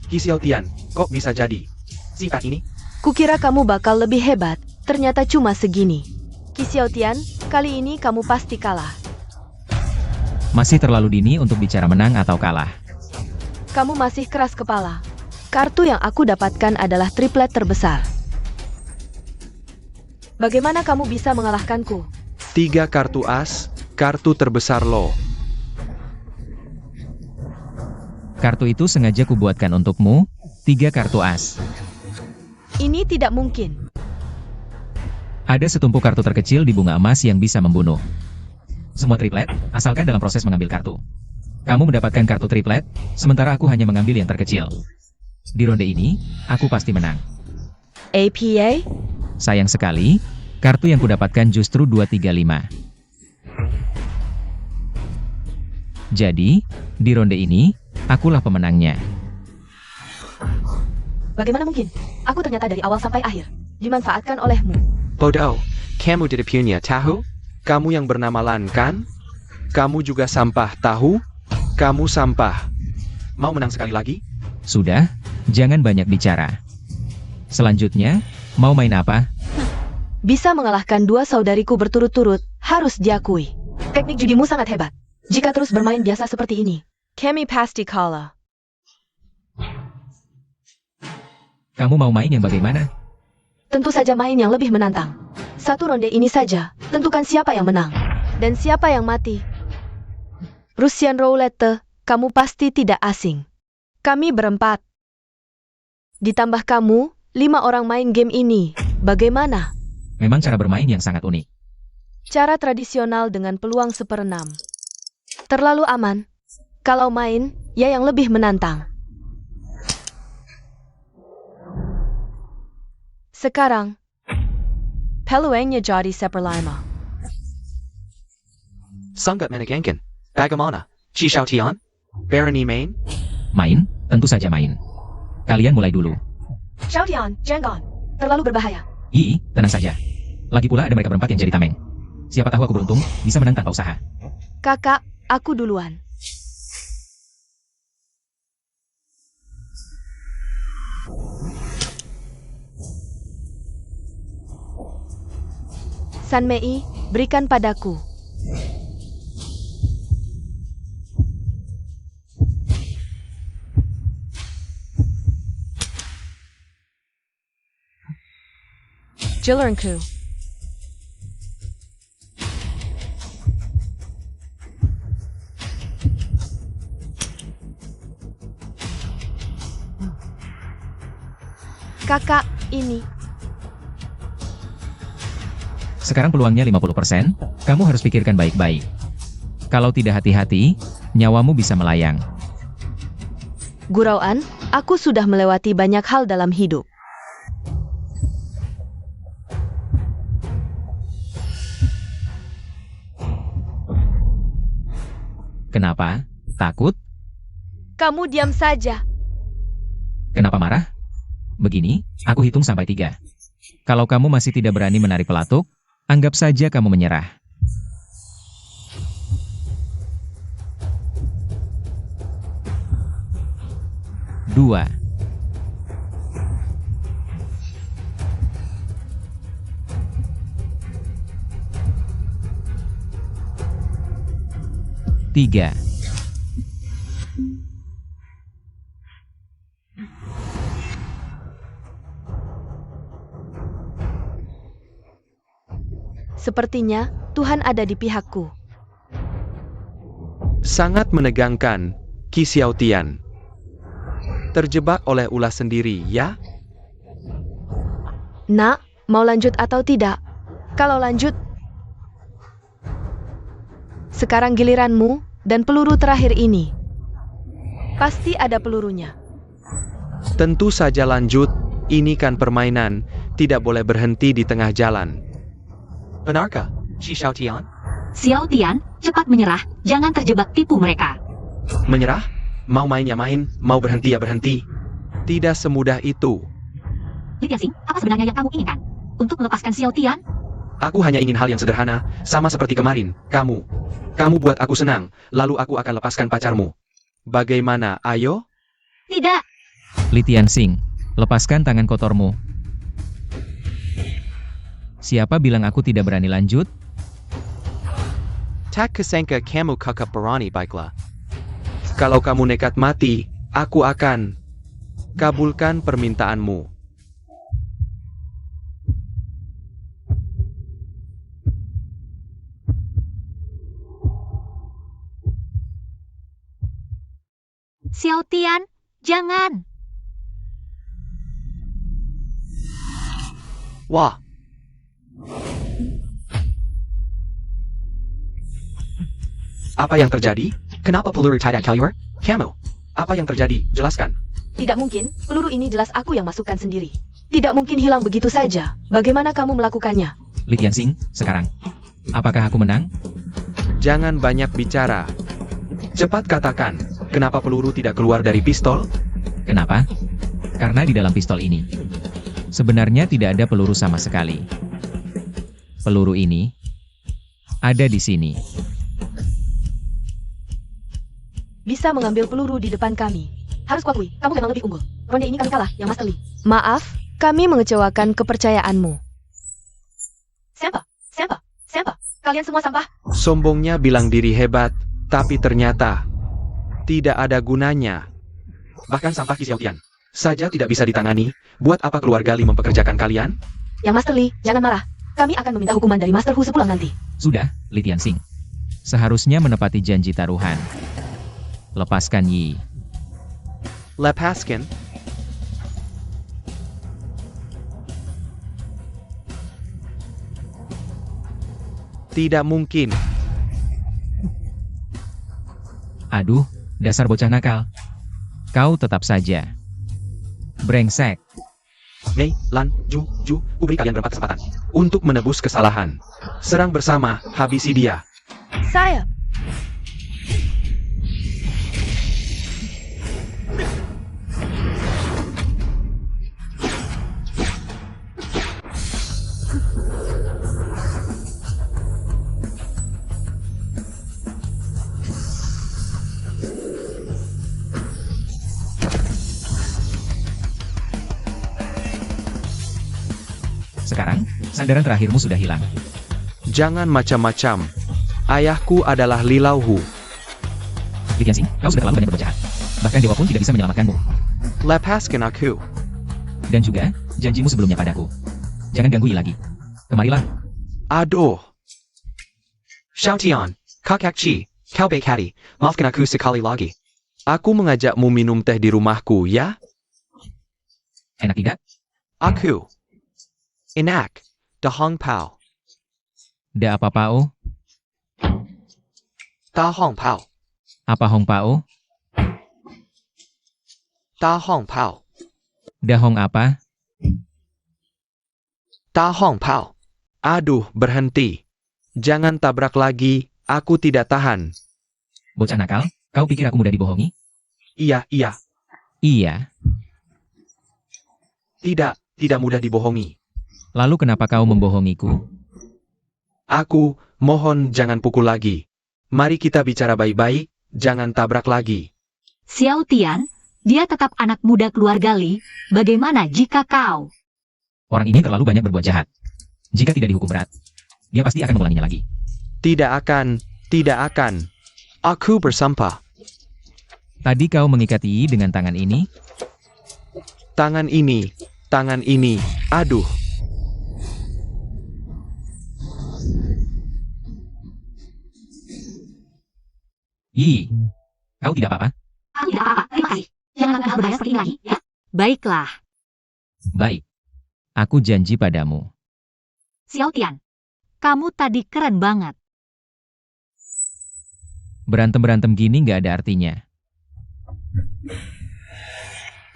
Qi Xiaotian, kok bisa jadi? Singkat ini, Kukira kamu bakal lebih hebat, ternyata cuma segini. Qi Xiaotian, kali ini kamu pasti kalah. Masih terlalu dini untuk bicara menang atau kalah. Kamu masih keras kepala. Kartu yang aku dapatkan adalah triplet terbesar. Bagaimana kamu bisa mengalahkanku? 3 kartu as, kartu terbesar lo. Kartu itu sengaja kubuatkan untukmu, 3 kartu as. Ini tidak mungkin. Ada setumpuk kartu terkecil di bunga emas yang bisa membunuh. Semua triplet, asalkan dalam proses mengambil kartu. Kamu mendapatkan kartu triplet, sementara aku hanya mengambil yang terkecil. Di ronde ini, aku pasti menang. APA? Sayang sekali, kartu yang kudapatkan justru 235. Jadi, di ronde ini, akulah pemenangnya. Bagaimana mungkin? Aku ternyata dari awal sampai akhir dimanfaatkan olehmu. Bodoh, kamu tidak punya tahu? Kamu yang bernama Lan kan? Kamu juga sampah tahu? Kamu sampah. Mau menang sekali lagi? Sudah, jangan banyak bicara. Selanjutnya, mau main apa? Bisa mengalahkan 2 saudariku berturut-turut, harus diakui. Teknik judimu sangat hebat. Jika terus bermain biasa seperti ini, kami pasti kalah. Kamu mau main yang bagaimana? Tentu saja main yang lebih menantang. 1 ronde ini saja, tentukan siapa yang menang. Dan siapa yang mati. Russian Roulette, kamu pasti tidak asing. Kami berempat. Ditambah kamu, 5 orang main game ini. Bagaimana? Memang cara bermain yang sangat unik. Cara tradisional dengan peluang 1/6. Terlalu aman. Kalau main, ya yang lebih menantang. Sekarang, peluangnya jadi seperlima. Sangat menegangkan. Bagaimana? Qi Xiaotian? Berani main? Main? Tentu saja main. Kalian mulai dulu. Xiaotian, jangan. Terlalu berbahaya. Tenang saja. Lagi pula ada mereka berempat yang jadi tameng. Siapa tahu aku beruntung, bisa menang tanpa usaha. Kakak, aku duluan. San Mei, berikan padaku. Jilernku. Kakak, ini. Sekarang peluangnya 50%, kamu harus pikirkan baik-baik. Kalau tidak hati-hati, nyawamu bisa melayang. Gurauan, aku sudah melewati banyak hal dalam hidup. Kenapa? Takut? Kamu diam saja. Kenapa marah? Begini, aku hitung sampai 3. Kalau kamu masih tidak berani menarik pelatuk, anggap saja kamu menyerah. Dua. Tiga. Sepertinya Tuhan ada di pihakku. Sangat menegangkan, Qi Xiaotian. Terjebak oleh ulah sendiri, ya? Nak, mau lanjut atau tidak? Kalau lanjut, sekarang giliranmu dan peluru terakhir ini. Pasti ada pelurunya. Tentu saja lanjut, ini kan permainan, tidak boleh berhenti di tengah jalan. Benarkah, Qi Xiaotian? Xiao Tian, cepat menyerah, jangan terjebak tipu mereka. Menyerah? Mau main ya main, mau berhenti ya berhenti. Tidak semudah itu. Li Tianxing, apa sebenarnya yang kamu inginkan? Untuk melepaskan Xiao Tian? Aku hanya ingin hal yang sederhana, sama seperti kemarin, kamu. Kamu buat aku senang, lalu aku akan lepaskan pacarmu. Bagaimana, ayo? Tidak. Li Tianxing, lepaskan tangan kotormu. Siapa bilang aku tidak berani lanjut? Tak kesangka kamu kakak berani baiklah. Kalau kamu nekat mati, aku akan kabulkan permintaanmu. Xiao Tian, jangan. Wah. Apa yang terjadi? Kenapa peluru tidak keluar? Kamu, apa yang terjadi? Jelaskan. Tidak mungkin, peluru ini jelas aku yang masukkan sendiri. Tidak mungkin hilang begitu saja. Bagaimana kamu melakukannya? Li Tianxing, sekarang. Apakah aku menang? Jangan banyak bicara. Cepat katakan, kenapa peluru tidak keluar dari pistol? Kenapa? Karena di dalam pistol ini, sebenarnya tidak ada peluru sama sekali. Peluru ini ada di sini. Bisa mengambil peluru di depan kami. Harus kuakui, kamu memang lebih unggul. Ronde ini kami kalah, yang Master Li. Maaf, kami mengecewakan kepercayaanmu. Siapa? Kalian semua sampah. Sombongnya bilang diri hebat, tapi ternyata tidak ada gunanya. Bahkan sampah Qi Xiaotian saja tidak bisa ditangani. Buat apa keluarga Li mempekerjakan kalian? Yang Master Li, jangan marah. Kami akan meminta hukuman dari Master Hu sepulang nanti. Sudah, Li Tianxing. Seharusnya menepati janji taruhan. Lepaskan Yi. Lepaskan. Tidak mungkin. Aduh, dasar bocah nakal. Kau tetap saja. Brengsek. Mei, Lan, Ju, ku beri kalian berempat kesempatan untuk menebus kesalahan. Serang bersama, habisi dia. Saya. Sekarang, sandaran terakhirmu sudah hilang. Jangan macam-macam. Ayahku adalah Lilau Hu. Li Tianxing, kau sudah terlalu banyak berbuat jahat. Bahkan dewa pun tidak bisa menyelamatkanmu. Lepaskan aku. Dan juga, janjimu sebelumnya padaku. Jangan ganggu Yi lagi. Kemarilah. Aduh. Xiaotian, Kakak Chi, kau baik hati, maafkan aku sekali lagi. Aku mengajakmu minum teh di rumahku, ya? Enak tidak? Aku. Enak. Da Hong Pao. Da apa Pao? Da Hong Pao. Apa Hong Pao? Da Hong Pao. Da Hong apa? Da Hong Pao. Aduh, berhenti. Jangan tabrak lagi, aku tidak tahan. Bocah nakal, kau pikir aku mudah dibohongi? Iya. Iya. Tidak mudah dibohongi. Lalu kenapa kau membohongiku? Aku, mohon jangan pukul lagi. Mari kita bicara baik-baik, jangan tabrak lagi. Xiao Tian, dia tetap anak muda keluarga Li. Bagaimana jika kau? Orang ini terlalu banyak berbuat jahat. Jika tidak dihukum berat, dia pasti akan mengulanginya lagi. Tidak akan. Aku bersumpah. Tadi kau mengikat Yi dengan tangan ini? Tangan ini, aduh. Yi, kau tidak apa-apa? Aku tidak apa-apa, terima kasih. Jangan lakukan hal berbahaya seperti ini lagi, ya? Baiklah, Baik. Aku janji padamu. Xiao Tian. Kamu tadi keren banget. Berantem-berantem gini nggak ada artinya.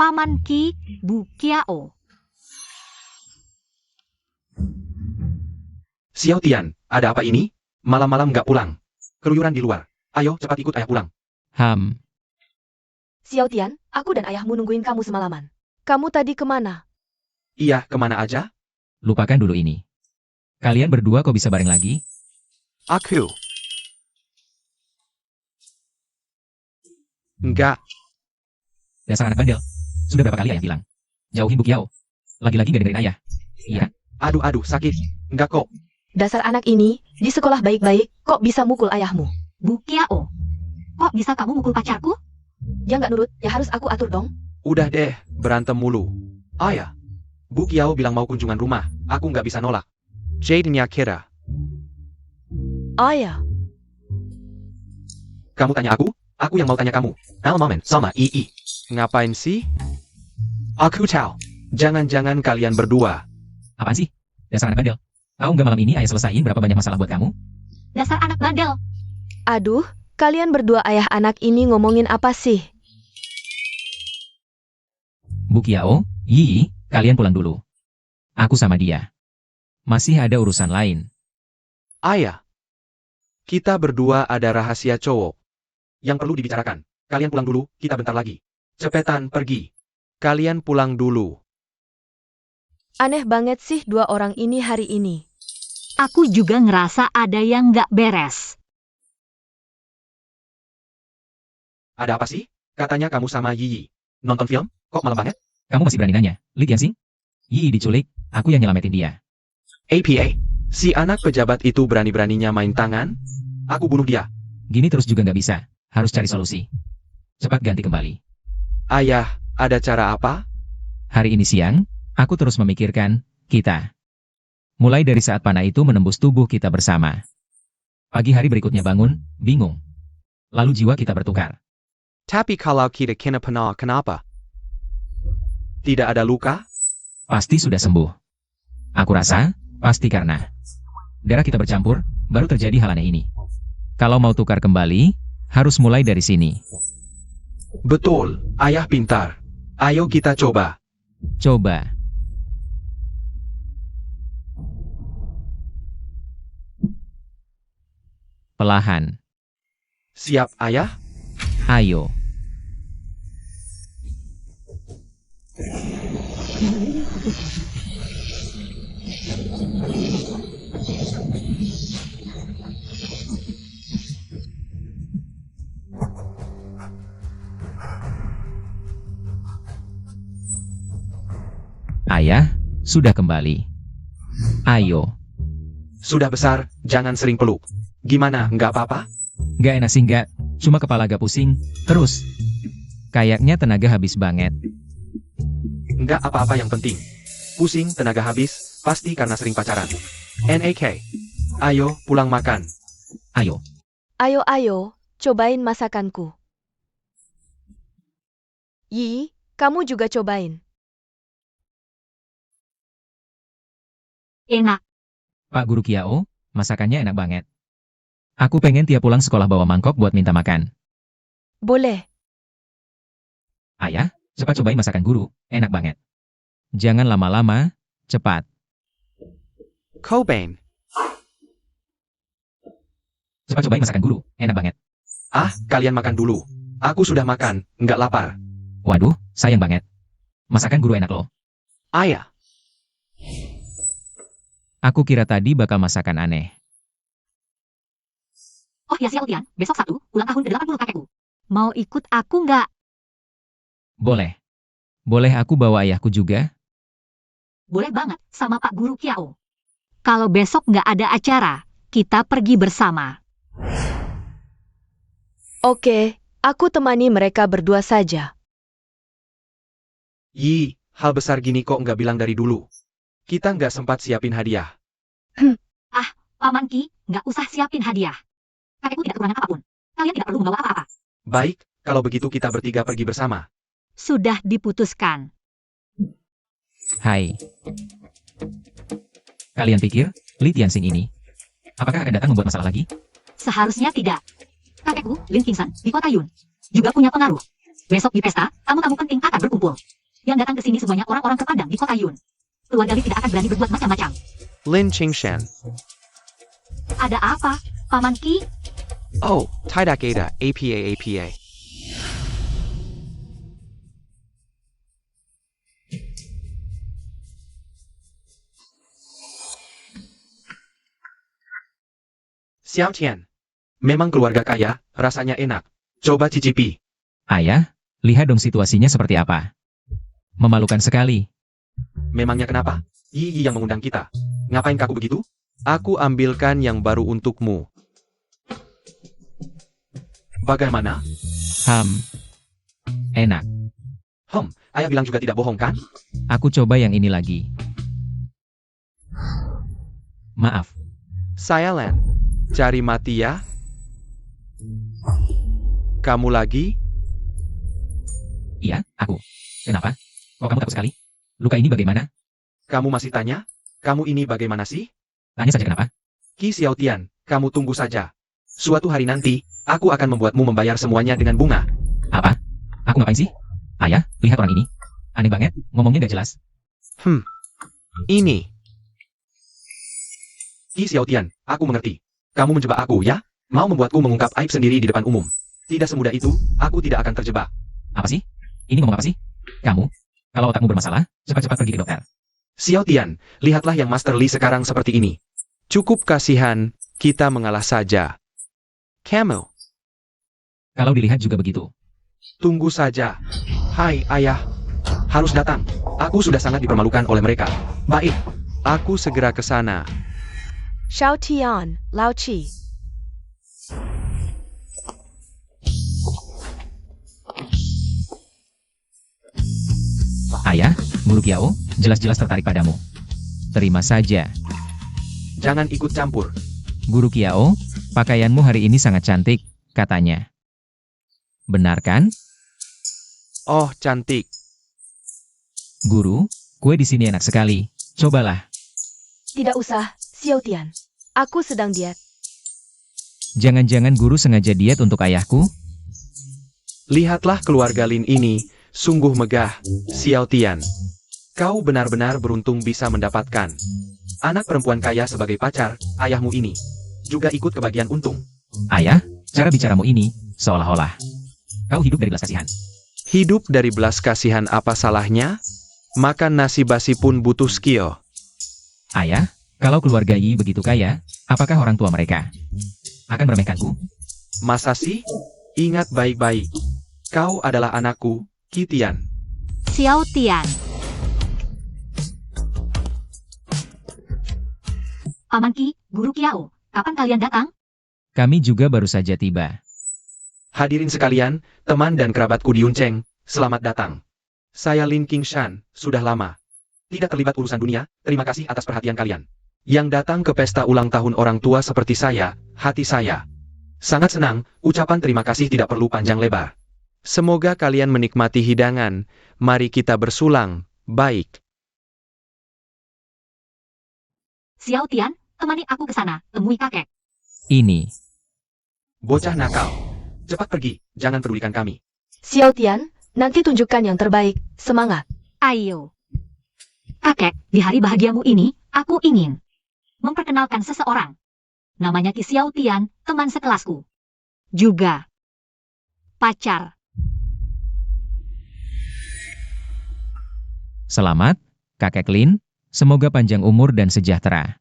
Paman Ki, Bu Kiao. Xiao Tian, ada apa ini? Malam-malam nggak pulang. Keluyuran di luar. Ayo, cepat ikut ayah pulang. Xiao Tian, aku dan ayahmu nungguin kamu semalaman. Kamu tadi kemana? Iya, kemana aja? Lupakan dulu ini. Kalian berdua kok bisa bareng lagi? Aku. Enggak. Dasar anak bandel. Sudah berapa kali ayah bilang? Jauhin Bu Kiao. Lagi-lagi gak dengerin ayah. Iya? Aduh, sakit. Enggak kok. Dasar anak ini, di sekolah baik-baik, kok bisa mukul ayahmu? Bu Kiao. Kok bisa kamu mukul pacarku? Dia nggak nurut, ya harus aku atur dong. Udah deh, berantem mulu. Ayah. Bu Kiao bilang mau kunjungan rumah. Aku nggak bisa nolak. Jadennya kira. Ayah. Kamu tanya aku yang mau tanya kamu. Almamen sama Ii. Ngapain sih? Aku tahu. Jangan-jangan kalian berdua. Apaan sih? Dasar anak bandel. Tahu nggak malam ini ayah selesaiin berapa banyak masalah buat kamu? Dasar anak bandel. Aduh, kalian berdua ayah anak ini ngomongin apa sih? Bu Kiao, Yi, kalian pulang dulu. Aku sama dia. Masih ada urusan lain. Ayah. Kita berdua ada rahasia cowok. Yang perlu dibicarakan. Kalian pulang dulu, kita bentar lagi. Cepetan pergi. Kalian pulang dulu. Aneh banget sih dua orang ini hari ini. Aku juga ngerasa ada yang nggak beres. Ada apa sih? Katanya kamu sama Yi. Nonton film? Kok malam banget? Kamu masih berani nanya? Li Tianxing? Yi diculik, aku yang nyelamatin dia. APA. Si anak pejabat itu berani-beraninya main tangan? Aku bunuh dia. Gini terus juga nggak bisa. Harus cari solusi. Cepat ganti kembali. Ayah, ada cara apa? Hari ini siang, aku terus memikirkan kita. Mulai dari saat panah itu menembus tubuh kita bersama. Pagi hari berikutnya bangun, bingung. Lalu jiwa kita bertukar. Tapi kalau kita kena panah, kenapa? Tidak ada luka? Pasti sudah sembuh. Aku rasa, pasti karena darah kita bercampur, baru terjadi hal aneh ini. Kalau mau tukar kembali, Harus mulai dari sini. Betul, ayah pintar. Ayo kita coba. Coba. Perlahan. Siap, ayah? Ayo. Ayah, sudah kembali. Ayo. Sudah besar, jangan sering peluk. Gimana, nggak apa-apa? Nggak enak sih nggak, cuma kepala agak pusing. Terus. Kayaknya tenaga habis banget. Nggak apa-apa yang penting. Pusing, tenaga habis, pasti karena sering pacaran. NAK. Ayo, pulang makan. Ayo. Ayo, cobain masakanku. Yi, kamu juga cobain. Enak. Pak Guru Kiao, masakannya enak banget. Aku pengen tiap pulang sekolah bawa mangkok buat minta makan. Boleh. Ayah, cepat cobain masakan guru, enak banget. Jangan lama-lama, cepat. Cobain. Cepat cobain masakan guru, enak banget. Ah, kalian makan dulu. Aku sudah makan, nggak lapar. Waduh, sayang banget. Masakan guru enak loh. Ayah. Aku kira tadi bakal masakan aneh. Oh ya Xiao Tian, besok Sabtu, ulang tahun ke-80 kakekku. Mau ikut aku nggak? Boleh. Boleh aku bawa ayahku juga? Boleh banget, sama Pak Guru Kiao. Kalau besok nggak ada acara, kita pergi bersama. Oke, aku temani mereka berdua saja. Yi, hal besar gini kok nggak bilang dari dulu. Kita nggak sempat siapin hadiah. Paman Ki, nggak usah siapin hadiah. Kakekku tidak kekurangan apapun. Kalian tidak perlu membawa apa-apa. Baik, kalau begitu kita bertiga pergi bersama. Sudah diputuskan. Hai. Kalian pikir, Li Tianxing ini, apakah akan datang membuat masalah lagi? Seharusnya tidak. Kakekku, Lin Qingsan, di kota Yun, juga punya pengaruh. Besok di pesta, tamu-tamu penting akan berkumpul. Yang datang ke sini semuanya orang-orang terpandang di kota Yun. Keluarga Li tidak akan berani berbuat macam-macam. Lin Qingshan. Ada apa, Paman Ki? Oh, Tidak Ada, APA. Xiao Tian. Memang keluarga kaya, rasanya enak. Coba cicipi. Ayah, lihat dong situasinya seperti apa. Memalukan sekali. Memangnya kenapa? Yi yang mengundang kita. Ngapain kaku begitu? Aku ambilkan yang baru untukmu. Bagaimana? Enak. Ayah bilang juga tidak bohong kan? Aku coba yang ini lagi. Maaf. Saya Len. Cari mati ya. Kamu lagi? Iya, aku. Kenapa? Kok kamu takut sekali? Luka ini bagaimana? Kamu masih tanya? Kamu ini bagaimana sih? Tanya saja kenapa? Qi Xiaotian, kamu tunggu saja. Suatu hari nanti, aku akan membuatmu membayar semuanya dengan bunga. Apa? Aku ngapain sih? Ayah, lihat orang ini. Aneh banget, ngomongnya gak jelas. Ini. Qi Xiaotian, aku mengerti. Kamu menjebak aku, ya? Mau membuatku mengungkap aib sendiri di depan umum. Tidak semudah itu, aku tidak akan terjebak. Apa sih? Ini ngomong apa sih? Kamu? Kalau otakmu bermasalah, cepat-cepat pergi ke dokter. Xiaotian, lihatlah yang Master Li sekarang seperti ini. Cukup kasihan, kita mengalah saja. Kamu, Kalau dilihat juga begitu. tunggu saja. Hai, ayah. Harus datang. Aku sudah sangat dipermalukan oleh mereka. Baik, aku segera ke sana. Xiao Tian, Lao Qi. Ayah, Guru Kiao, jelas-jelas tertarik padamu. Terima saja. Jangan ikut campur. Guru Kiao, pakaianmu hari ini sangat cantik, katanya. Benar kan? Oh, cantik. Guru, kue di sini enak sekali. Cobalah. Tidak usah, Xiao Tian. Aku sedang diet. Jangan-jangan guru sengaja diet untuk ayahku? Lihatlah keluarga Lin ini, sungguh megah, Xiao Tian. Kau benar-benar beruntung bisa mendapatkan anak perempuan kaya sebagai pacar, ayahmu ini juga ikut kebagian untung. Ayah, cara bicaramu ini, seolah-olah kau hidup dari belas kasihan. Hidup dari belas kasihan apa salahnya? Makan nasi basi pun butuh skill. Ayah, kalau keluarga Yi begitu kaya, apakah orang tua mereka akan meremehkanku? Masa sih? Ingat baik-baik. Kau adalah anakku, Qi Tian. Xiao Tian. Paman Qi, Guru Kiao, kapan kalian datang? Kami juga baru saja tiba. Hadirin sekalian, teman dan kerabatku di Yuncheng, selamat datang. Saya Lin Qingshan, sudah lama tidak terlibat urusan dunia, terima kasih atas perhatian kalian. Yang datang ke pesta ulang tahun orang tua seperti saya, hati saya sangat senang, ucapan terima kasih tidak perlu panjang lebar. Semoga kalian menikmati hidangan, mari kita bersulang, baik. Xiao Tian, temani aku ke sana, temui kakek. Ini, Bocah nakal. Cepat pergi, jangan pedulikan kami. Xiao Tian, nanti tunjukkan yang terbaik, semangat. Ayo. Kakek, di hari bahagiamu ini, aku ingin memperkenalkan seseorang. Namanya Qi Xiao Tian, teman sekelasku. Juga pacar. selamat, kakek Lin, semoga panjang umur dan sejahtera.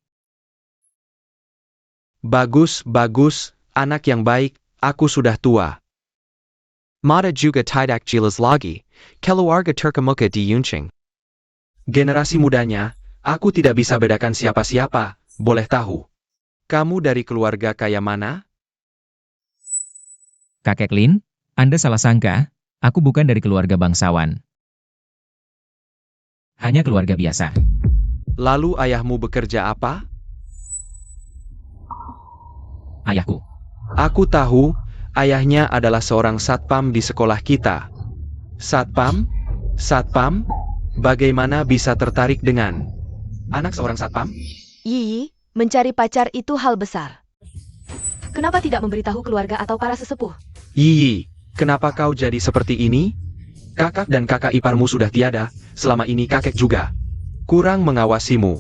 Bagus, bagus, anak yang baik, aku sudah tua. Mata juga tidak jelas lagi, keluarga terkemuka di Yuncheng. Generasi mudanya, aku tidak bisa bedakan siapa-siapa, boleh tahu. Kamu dari keluarga kaya mana? Kakek Lin, Anda salah sangka, aku bukan dari keluarga bangsawan. Hanya keluarga biasa. Lalu ayahmu bekerja apa? Ayahku. Aku tahu, ayahnya adalah seorang satpam di sekolah kita. Satpam? Satpam? Bagaimana bisa tertarik dengan anak seorang satpam? Yi, mencari pacar itu hal besar. Kenapa tidak memberitahu keluarga atau para sesepuh? Yi, kenapa kau jadi seperti ini? Kakak dan kakak iparmu sudah tiada, selama ini kakek juga kurang mengawasimu.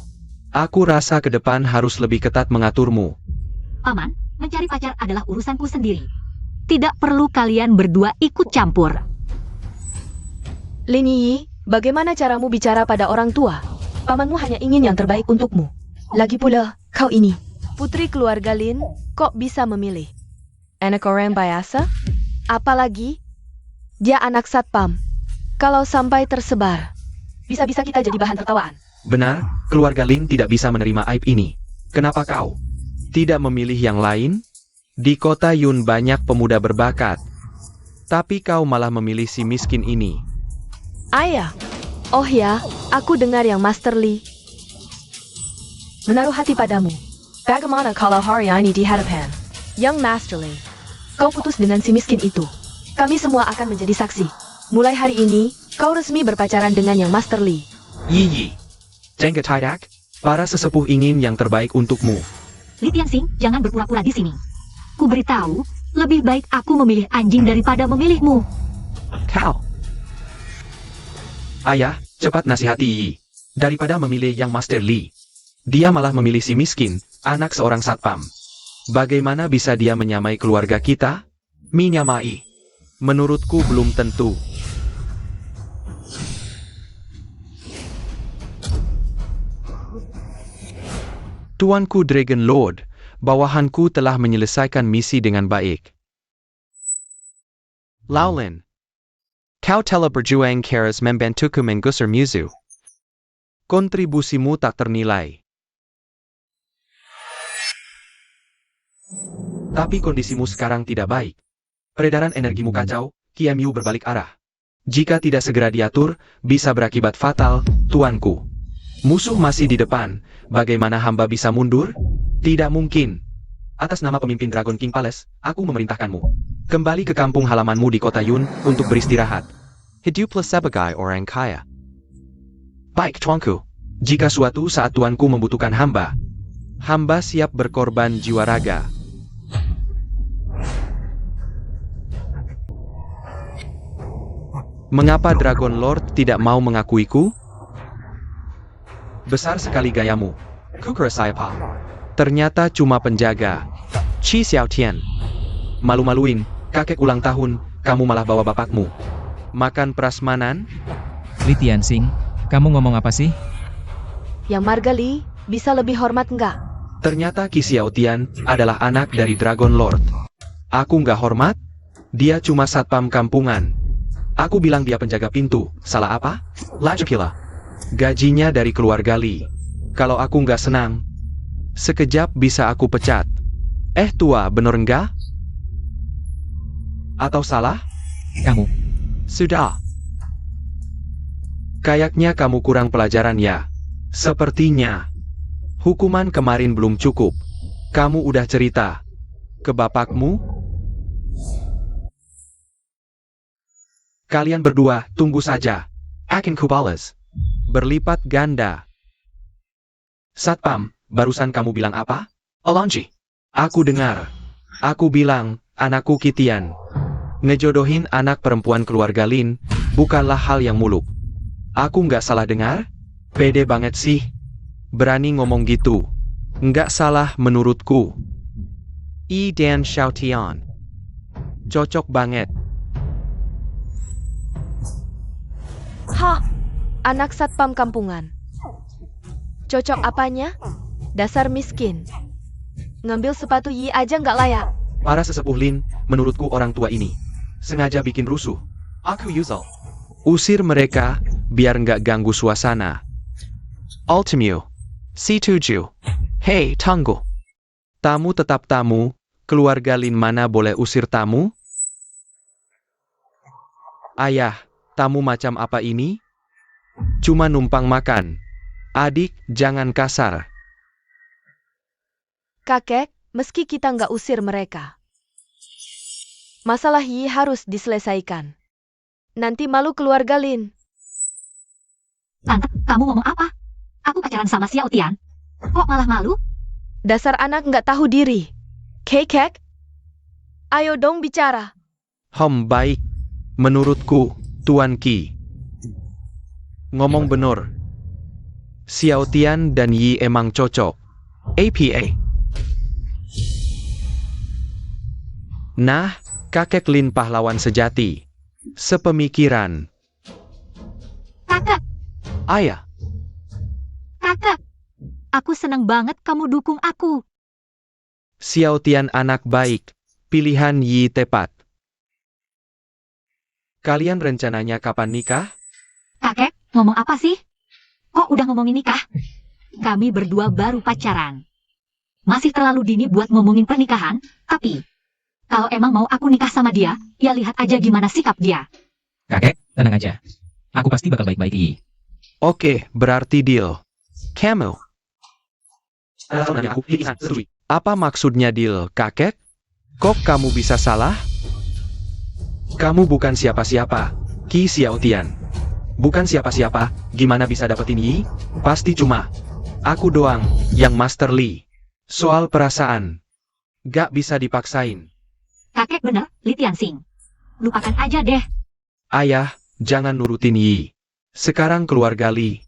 Aku rasa ke depan harus lebih ketat mengaturmu. Paman, mencari pacar adalah urusanku sendiri. Tidak perlu kalian berdua ikut campur. Lin Yi, bagaimana caramu bicara pada orang tua? Pamanmu hanya ingin yang terbaik untukmu. Lagi pula, kau ini putri keluarga Lin, kok bisa memilih anak orang biasa? Apalagi dia anak satpam. Kalau sampai tersebar, bisa-bisa kita jadi bahan tertawaan. Benar, keluarga Lin tidak bisa menerima aib ini. Kenapa kau tidak memilih yang lain? Di kota Yun banyak pemuda berbakat, tapi kau malah memilih si miskin ini. Ayah, oh ya, aku dengar yang Master Li menaruh hati padamu. Bagaimana kalau hari ini di hadapan Young Master Li, kau putus dengan si miskin itu? Kami semua akan menjadi saksi. Mulai hari ini, kau resmi berpacaran dengan yang Master Li. Yi, Jengke tidak, para sesepuh ingin yang terbaik untukmu. Li Tianxing, jangan berpura-pura di sini. Ku beritahu, lebih baik aku memilih anjing daripada memilihmu. Kau. Ayah, cepat nasihati Yi. Daripada memilih yang Master Li, dia malah memilih si miskin, anak seorang satpam. Bagaimana bisa dia menyamai keluarga kita? Menyamai. Menurutku belum tentu. Tuanku Dragon Lord, bawahanku telah menyelesaikan misi dengan baik. Laolin, kau telah berjuang keras membantuku menggusur musuh. Kontribusimu tak ternilai. Tapi kondisimu sekarang tidak baik. Peredaran energimu kacau, QMU berbalik arah. Jika tidak segera diatur, bisa berakibat fatal, tuanku. Musuh masih di depan, bagaimana hamba bisa mundur? Tidak mungkin. Atas nama pemimpin Dragon King Palace, aku memerintahkanmu. Kembali ke kampung halamanmu di kota Yun, untuk beristirahat. Hiduplah sebagai orang kaya. Baik tuanku, jika suatu saat tuanku membutuhkan hamba, hamba siap berkorban jiwa raga. Mengapa Dragon Lord tidak mau mengakuiku? Besar sekali gayamu. Kukira saya pa. Ternyata cuma penjaga. Qi Xiaotian. Malu-maluin, kakek ulang tahun, kamu malah bawa bapakmu. Makan prasmanan? Li Tianxing, kamu ngomong apa sih? Yang Marga Li, bisa lebih hormat nggak? Ternyata Qi Xiaotian adalah anak dari Dragon Lord. Aku nggak hormat? Dia cuma satpam kampungan. Aku bilang dia penjaga pintu, salah apa? Lajukila. Gajinya dari keluarga Li. Kalau aku nggak senang, sekejap bisa aku pecat. Tua, bener nggak? Atau salah? Kamu. Sudah. Kayaknya kamu kurang pelajaran ya. Sepertinya. Hukuman kemarin belum cukup. Kamu udah cerita ke bapakmu? Kalian berdua, tunggu saja. Akan kubalas. Berlipat ganda. Satpam, barusan kamu bilang apa? Alonji. Aku dengar. Aku bilang, anakku Kitian. Ngejodohin anak perempuan keluarga Lin, bukanlah hal yang muluk. Aku nggak salah dengar? Pede banget sih. Berani ngomong gitu. Nggak salah menurutku. Dan Xiaotian. Cocok banget. Hah, anak satpam kampungan. Cocok apanya? Dasar miskin. Ngambil sepatu Yi aja nggak layak. Para sesepuh Lin, menurutku orang tua ini sengaja bikin rusuh. Aku Yuzal. Usir mereka, biar nggak ganggu suasana. Ultimio. C7. Hei, tunggu. Tamu tetap tamu, keluarga Lin mana boleh usir tamu? Ayah, tamu macam apa ini? Cuma numpang makan. Adik, jangan kasar. Kakek, meski kita nggak usir mereka, masalah Yi harus diselesaikan. Nanti malu keluarga Lin. Tante, kamu ngomong apa? Aku pacaran sama Xiaotian. Kok malah malu? Dasar anak nggak tahu diri. Kek, ayo dong bicara. Baik. Menurutku, Tuan Qi. Ngomong bener. Xiaotian dan Yi emang cocok. APA. Nah, kakek Lin pahlawan sejati. Sepemikiran. Kakak, Ayah, kakak. Aku senang banget kamu dukung aku. Xiaotian anak baik. Pilihan Yi tepat. Kalian rencananya kapan nikah? Kakek, ngomong apa sih? Kok udah ngomongin nikah? Kami berdua baru pacaran. Masih terlalu dini buat ngomongin pernikahan, tapi kalau emang mau aku nikah sama dia, ya lihat aja gimana sikap dia. Kakek, tenang aja. Aku pasti bakal baik-baik Yi. Oke, berarti deal. Kamu. Apa maksudnya deal, kakek? Kok kamu bisa salah? Kamu bukan siapa-siapa, Qi Xiaotian. Bukan siapa-siapa, gimana bisa dapetin Yi? Pasti cuma aku doang, yang Master Li. Soal perasaan, gak bisa dipaksain. Kakek bener, Li Tianxing. Lupakan aja deh. Ayah, jangan nurutin Yi. Sekarang keluarga Li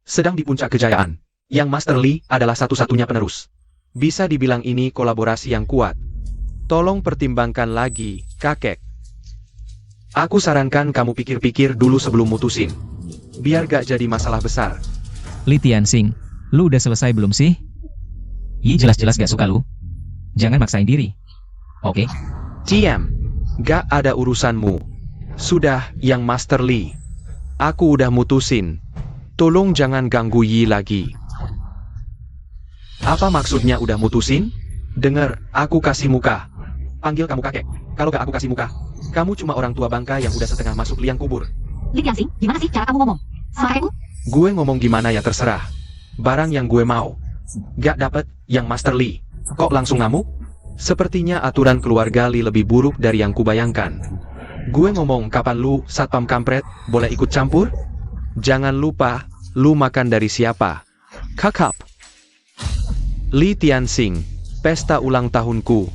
sedang di puncak kejayaan. Yang Master Li adalah satu-satunya penerus. Bisa dibilang ini kolaborasi yang kuat. Tolong pertimbangkan lagi, kakek. Aku sarankan kamu pikir-pikir dulu sebelum mutusin. Biar gak jadi masalah besar. Li Tianxing, lu udah selesai belum sih? Yi jelas-jelas gak suka lu. Jangan maksain diri. Oke? Diam. Gak ada urusanmu. Sudah, yang Master Li. Aku udah mutusin. Tolong jangan ganggu Yi lagi. Apa maksudnya udah mutusin? Dengar, aku kasih muka. Panggil kamu kakek. Kalau gak aku kasih muka, kamu cuma orang tua bangka yang udah setengah masuk liang kubur. Li Tianxing, gimana sih cara kamu ngomong? Sama kakekku? Gue ngomong gimana ya terserah. Barang yang gue mau. Gak dapet, yang Master Li. Kok langsung ngamuk? Sepertinya aturan keluarga Li lebih buruk dari yang kubayangkan. Gue ngomong kapan lu, satpam kampret, boleh ikut campur? Jangan lupa, lu makan dari siapa? Kakap. Li Tianxing, pesta ulang tahunku.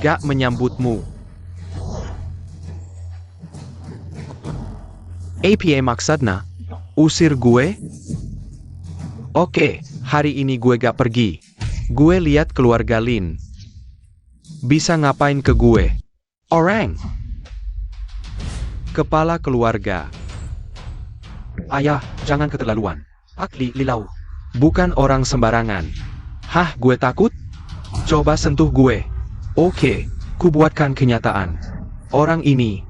Gak menyambutmu. APA maksudnya? Usir gue? Oke, hari ini gue gak pergi. Gue lihat keluarga Lin. Bisa ngapain ke gue? Orang. Kepala keluarga. Ayah, jangan keterlaluan. Pak Lilau. Bukan orang sembarangan. Hah, gue takut? Coba sentuh gue. Oke, ku buatkan kenyataan. Orang ini.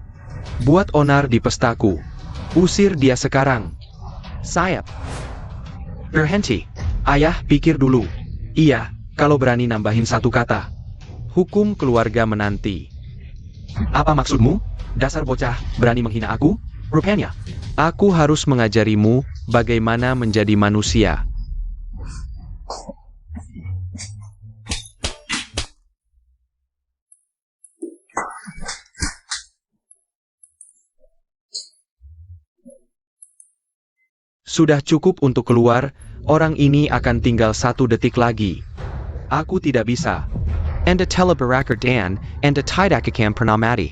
Buat onar di pestaku. Usir dia sekarang. Sayap. Berhenti. Ayah, pikir dulu. Iya, kalau berani nambahin satu kata. Hukum keluarga menanti. Apa maksudmu? Dasar bocah, berani menghina aku? Rupanya, aku harus mengajarimu bagaimana menjadi manusia. Sudah cukup untuk keluar, orang ini akan tinggal 1 detik lagi. Aku tidak bisa. Anda telah berakhir dan Anda tidak akan pernah mati.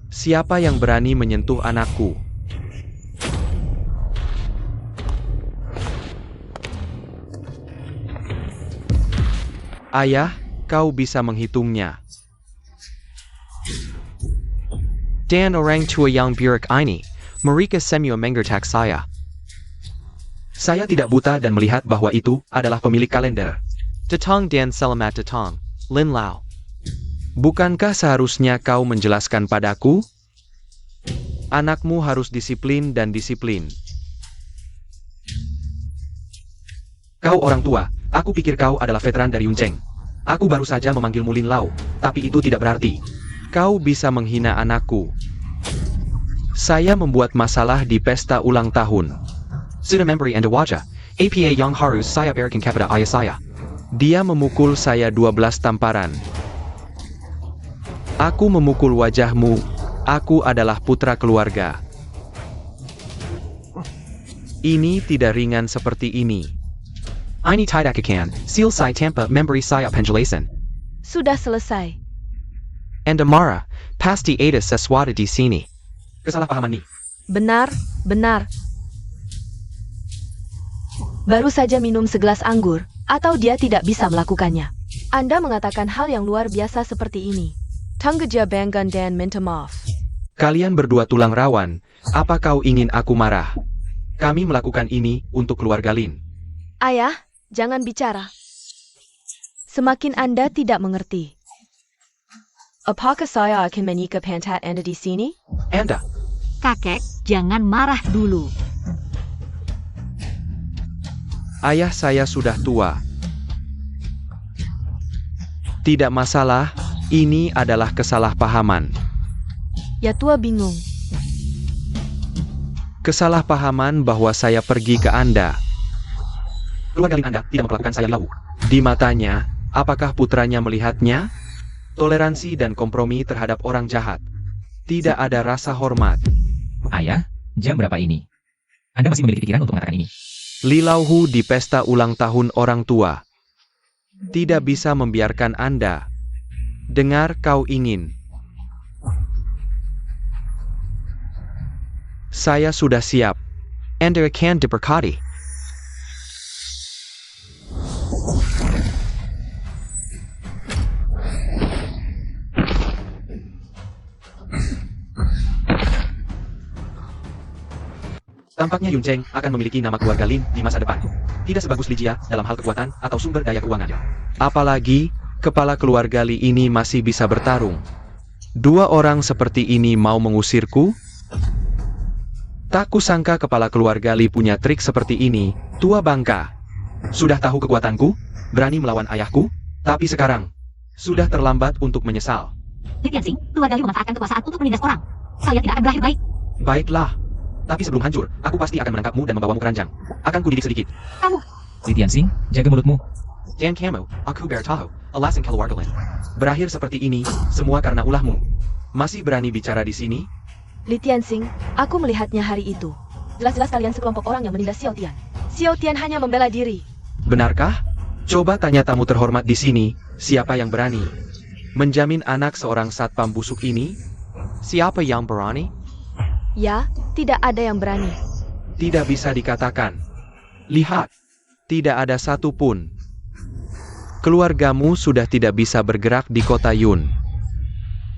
Siapa yang berani menyentuh anakku? Ayah, kau bisa menghitungnya. Dan orang tua yang buruk ini, mereka semua menggertak saya. Saya tidak buta dan melihat bahwa itu adalah pemilik kalender. Datang dan selamat datang, Lin Lau. Bukankah seharusnya kau menjelaskan padaku? Anakmu harus disiplin dan disiplin. Kau orang tua, aku pikir kau adalah veteran dari Yuncheng. Aku baru saja memanggilmu Lin Lau, tapi itu tidak berarti kau bisa menghina anakku. Saya membuat masalah di pesta ulang tahun. Sudah memberi Anda wajah, APA yang harus saya berikan kepada ayah saya. Dia memukul saya 12 tamparan. Aku memukul wajahmu. Aku adalah putra keluarga. Ini tidak ringan seperti ini. Ini tidak akan selesai tanpa memberi saya penjelasan. Sudah selesai. Anda marah, pasti ada sesuatu di sini. Kesalahpahaman nih. Benar, benar. Baru saja minum segelas anggur, atau dia tidak bisa melakukannya. Anda mengatakan hal yang luar biasa seperti ini. Tanggeja banggan dan minta maaf. Kalian berdua tulang rawan, apa kau ingin aku marah? Kami melakukan ini untuk keluarga Lin. Ayah, jangan bicara. Semakin Anda tidak mengerti. Apakah saya akan menikah pantat Anda di sini? Anda, Kakek, jangan marah dulu. ayah saya sudah tua. Tidak masalah, ini adalah kesalahpahaman. Ya tua bingung. Kesalahpahaman bahwa saya pergi ke Anda. Keluarga Lin Anda tidak memperlakukan saya lau. Di matanya, apakah putranya melihatnya? Toleransi dan kompromi terhadap orang jahat. Tidak ada rasa hormat. Ayah, jam berapa ini? Anda masih memiliki pikiran untuk mengatakan ini? Lilau Hu di pesta ulang tahun orang tua. Tidak bisa membiarkan Anda. Dengar kau ingin. Saya sudah siap. Anda akan diberkati. Tampaknya Yuncheng akan memiliki nama keluarga Lin di masa depan. Tidak sebagus Li Jia dalam hal kekuatan atau sumber daya keuangan. Apalagi, kepala keluarga Li ini masih bisa bertarung. 2 orang seperti ini mau mengusirku? Tak kusangka kepala keluarga Li punya trik seperti ini, tua bangka. Sudah tahu kekuatanku? Berani melawan ayahku? Tapi sekarang, sudah terlambat untuk menyesal. Li Tianxing, keluarga Liu memanfaatkan kekuasaan untuk menindas orang. Kalian tidak akan berakhir baik. Baiklah. Tapi sebelum hancur, aku pasti akan menangkapmu dan membawamu keranjang. Akan kudidik sedikit. Kamu, Li Tianxing, jaga mulutmu. Dan kamu, aku bertahu, alasan keluarga Lin. Berakhir seperti ini, semua karena ulahmu. Masih berani bicara di sini? Li Tianxing, aku melihatnya hari itu. Jelas-jelas kalian sekelompok orang yang menindas Xiao Tian. Xiao Tian hanya membela diri. Benarkah? Coba tanya tamu terhormat di sini, siapa yang berani menjamin anak seorang satpam busuk ini? Siapa yang berani? Ya, tidak ada yang berani. Tidak bisa dikatakan. Lihat, tidak ada satupun. Keluargamu sudah tidak bisa bergerak di kota Yun.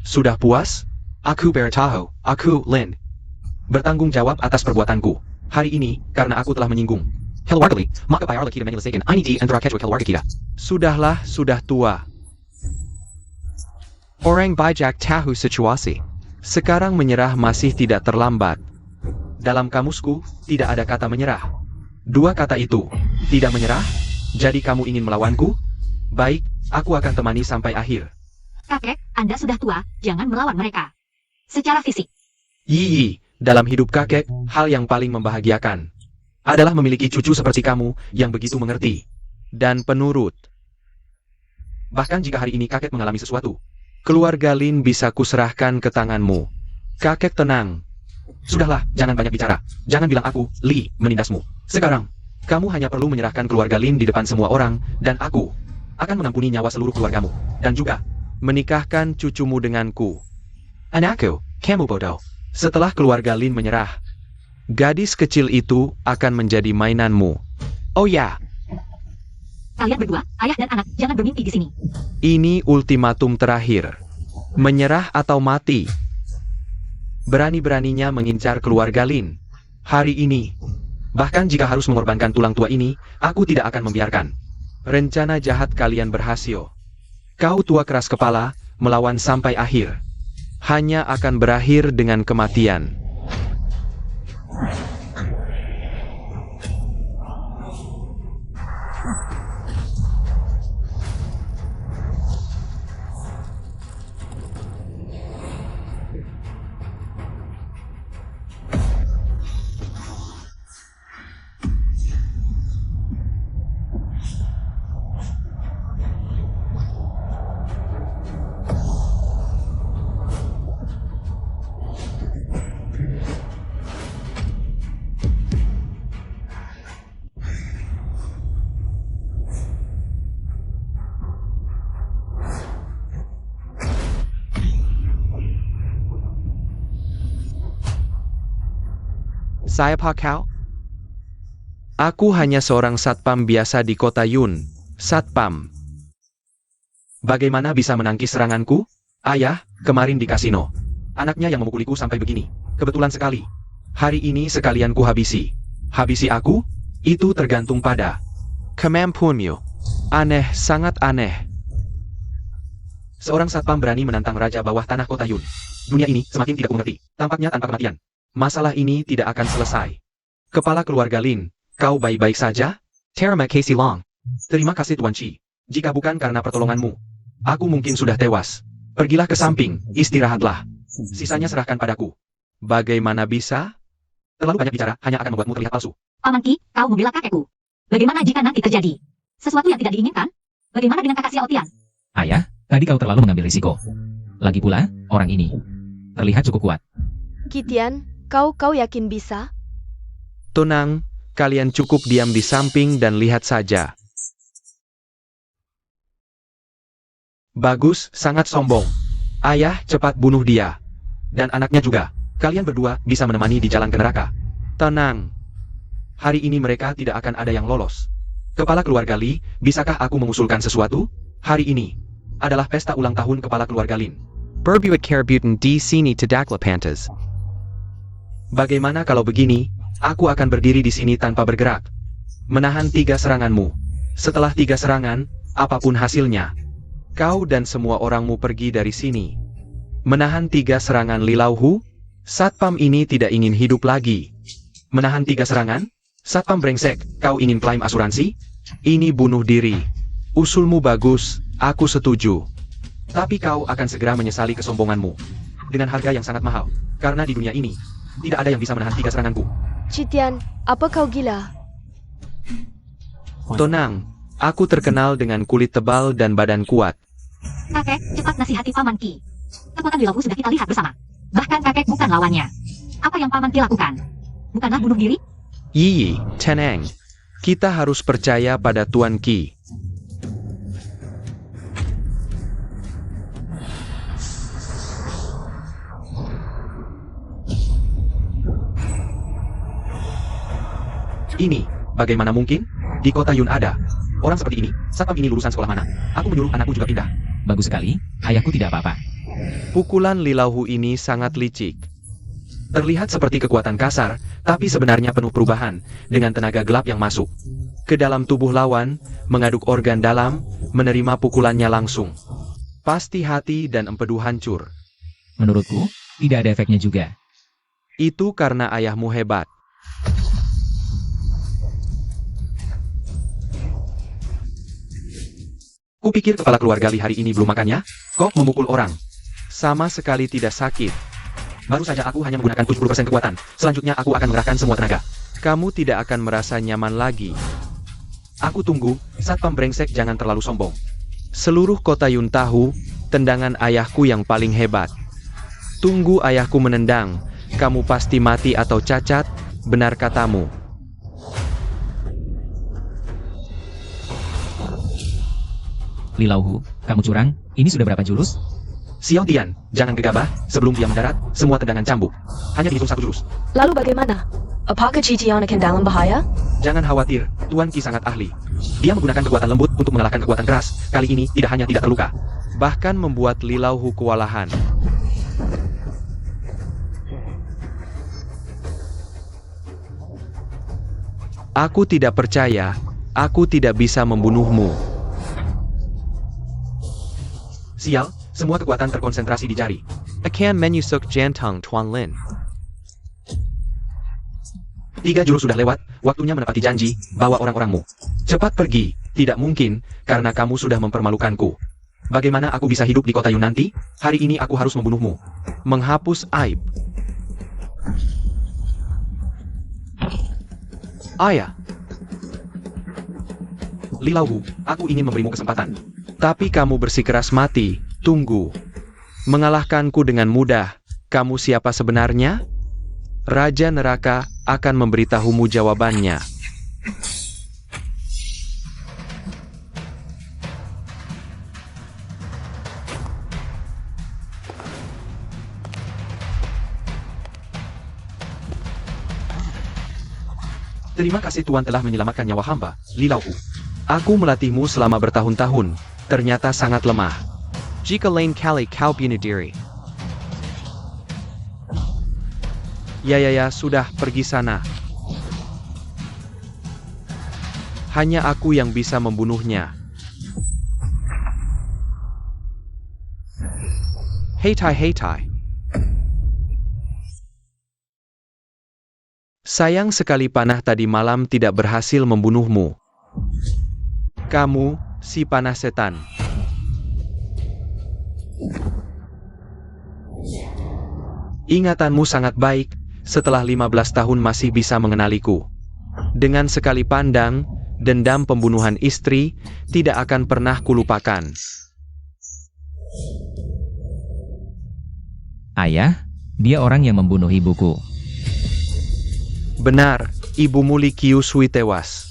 Sudah puas? Aku bertahu, aku Lin. Bertanggung jawab atas perbuatanku. Hari ini, karena aku telah menyinggung keluarga Li, maka bayarlah kita menyelesaikan ini di antara kedua keluarga kita. Sudahlah, sudah tua. Orang bijak tahu situasi. Sekarang menyerah masih tidak terlambat. Dalam kamusku, tidak ada kata menyerah. Dua kata itu, tidak menyerah? Jadi kamu ingin melawanku? Baik, aku akan temani sampai akhir. Kakek, Anda sudah tua, jangan melawan mereka. Secara fisik, Yi, dalam hidup kakek, hal yang paling membahagiakan adalah memiliki cucu seperti kamu yang begitu mengerti dan penurut. Bahkan jika hari ini kakek mengalami sesuatu, keluarga Lin bisa kuserahkan ke tanganmu. Kakek tenang. Sudahlah, jangan banyak bicara. Jangan bilang aku, Li, menindasmu. Sekarang, kamu hanya perlu menyerahkan keluarga Lin di depan semua orang, dan aku akan mengampuni nyawa seluruh keluargamu. Dan juga, menikahkan cucumu denganku. Anakku, kamu bodoh. Setelah keluarga Lin menyerah, gadis kecil itu akan menjadi mainanmu. Oh ya, kalian berdua, ayah dan anak, jangan bermimpi di sini. ini ultimatum terakhir. Menyerah atau mati. Berani-beraninya mengincar keluarga Lin. Hari ini, bahkan jika harus mengorbankan tulang tua ini, aku tidak akan membiarkan. Rencana jahat kalian berhasil. Kau tua keras kepala, melawan sampai akhir. Hanya akan berakhir dengan kematian. Siapa kau? Aku hanya seorang satpam biasa di kota Yun. Satpam. Bagaimana bisa menangkis seranganku? Ayah, kemarin di kasino. Anaknya yang memukuliku sampai begini. Kebetulan sekali. Hari ini sekalian ku habisi. Habisi aku? Itu tergantung pada kemampuanmu. Aneh, sangat aneh. Seorang satpam berani menantang raja bawah tanah kota Yun. Dunia ini semakin tidak mengerti. Tampaknya tanpa kematian. Masalah ini tidak akan selesai. Kepala keluarga Lin, kau baik-baik saja? Terima kasih Long. Terima kasih Tuan Chi. Jika bukan karena pertolonganmu, aku mungkin sudah tewas. Pergilah ke samping, istirahatlah. Sisanya serahkan padaku. Bagaimana bisa? Terlalu banyak bicara hanya akan membuatmu terlihat palsu. Paman Ki, kau membela kakekku. Bagaimana jika nanti terjadi sesuatu yang tidak diinginkan? Bagaimana dengan kakak Xiao Tian? Ayah, tadi kau terlalu mengambil risiko. Lagi pula, orang ini terlihat cukup kuat. Kitian, kau yakin bisa? Tenang, kalian cukup diam di samping dan lihat saja. Bagus, sangat sombong. Ayah, cepat bunuh dia. Dan anaknya juga. Kalian berdua bisa menemani di jalan ke neraka. Tenang. Hari ini mereka tidak akan ada yang lolos. Kepala keluarga Li, bisakah aku mengusulkan sesuatu? Hari ini adalah pesta ulang tahun kepala keluarga Lin. Berbuat kerabutan di sini tidak pantas. Bagaimana kalau begini, aku akan berdiri di sini tanpa bergerak. Menahan 3 seranganmu. Setelah 3 serangan, apapun hasilnya, kau dan semua orangmu pergi dari sini. Menahan 3 serangan Li Lauhu, satpam ini tidak ingin hidup lagi. Menahan 3 serangan? Satpam brengsek, kau ingin klaim asuransi? Ini bunuh diri. Usulmu bagus, aku setuju. Tapi kau akan segera menyesali kesombonganmu. Dengan harga yang sangat mahal. Karena di dunia ini, tidak ada yang bisa menahan 3 seranganku. Citian, apa kau gila? Tenang, aku terkenal dengan kulit tebal dan badan kuat. Kakek, cepat nasihati Paman Ki. Kekuatan Li Lauhu sudah kita lihat bersama. Bahkan kakek bukan lawannya. Apa yang Paman Ki lakukan? Bukanlah bunuh diri? Yi, tenang. Kita harus percaya pada Tuan Qi. Ini, bagaimana mungkin? Di kota Yun ada orang seperti ini. Satpam ini lulusan sekolah mana? Aku menyuruh anakku juga pindah. Bagus sekali, ayahku tidak apa-apa. Pukulan Li Laohu ini sangat licik. Terlihat seperti kekuatan kasar, tapi sebenarnya penuh perubahan, dengan tenaga gelap yang masuk ke dalam tubuh lawan, mengaduk organ dalam, menerima pukulannya langsung. Pasti hati dan empedu hancur. Menurutku, tidak ada efeknya juga. Itu karena ayahmu hebat. Kupikir kepala keluarga Li hari ini belum makannya? Kok memukul orang? Sama sekali tidak sakit. Baru saja aku hanya menggunakan 70% kekuatan. Selanjutnya aku akan mengerahkan semua tenaga. Kamu tidak akan merasa nyaman lagi. Aku tunggu, Satpam brengsek jangan terlalu sombong. Seluruh kota Yun tahu, tendangan ayahku yang paling hebat. Tunggu ayahku menendang, kamu pasti mati atau cacat, benar katamu. Li Laohu, kamu curang? Ini sudah berapa jurus? Xiao Tian, jangan gegabah, sebelum dia mendarat, semua tendangan cambuk. Hanya dihitung 1 jurus. Lalu bagaimana? Apakah Cician akan dalam bahaya? Jangan khawatir, Tuan Qi sangat ahli. Dia menggunakan kekuatan lembut untuk mengalahkan kekuatan keras. Kali ini tidak hanya tidak terluka, bahkan membuat Li Laohu kewalahan. Aku tidak percaya, aku tidak bisa membunuhmu. Sial, semua kekuatan terkonsentrasi di jari. Akan menyusuk jantung Tuan Lin. 3 jurus sudah lewat, waktunya menepati janji, bawa orang-orangmu. Cepat pergi, tidak mungkin, karena kamu sudah mempermalukanku. Bagaimana aku bisa hidup di kota Yun nanti? Hari ini aku harus membunuhmu. Menghapus aib. Ayah. Li Laohu, aku ingin memberimu kesempatan. Tapi kamu bersikeras mati, tunggu. Mengalahkanku dengan mudah, kamu siapa sebenarnya? Raja Neraka akan memberitahumu jawabannya. Terima kasih Tuan telah menyelamatkan nyawa hamba, Li Laohu. Aku melatihmu selama bertahun-tahun, ternyata sangat lemah. Jika lain kali kau bunuh diri. Ya, sudah, pergi sana. Hanya aku yang bisa membunuhnya. Hei Tai. Sayang sekali panah tadi malam tidak berhasil membunuhmu. Kamu, si panah setan. Ingatanmu sangat baik, setelah 15 tahun masih bisa mengenaliku. Dengan sekali pandang, dendam pembunuhan istri, tidak akan pernah kulupakan. Ayah, dia orang yang membunuh ibuku. Benar, ibumu Li Qiushui tewas.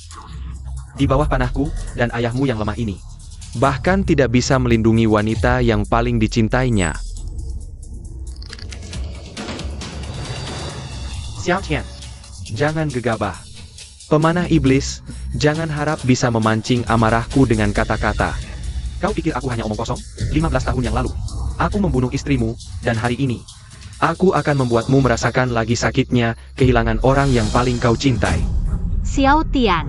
Di bawah panahku, dan ayahmu yang lemah ini. Bahkan tidak bisa melindungi wanita yang paling dicintainya. Xiao Tian, jangan gegabah. Pemanah iblis, jangan harap bisa memancing amarahku dengan kata-kata. Kau pikir aku hanya omong kosong? 15 tahun yang lalu, aku membunuh istrimu, dan hari ini, aku akan membuatmu merasakan lagi sakitnya kehilangan orang yang paling kau cintai. Xiao Tian.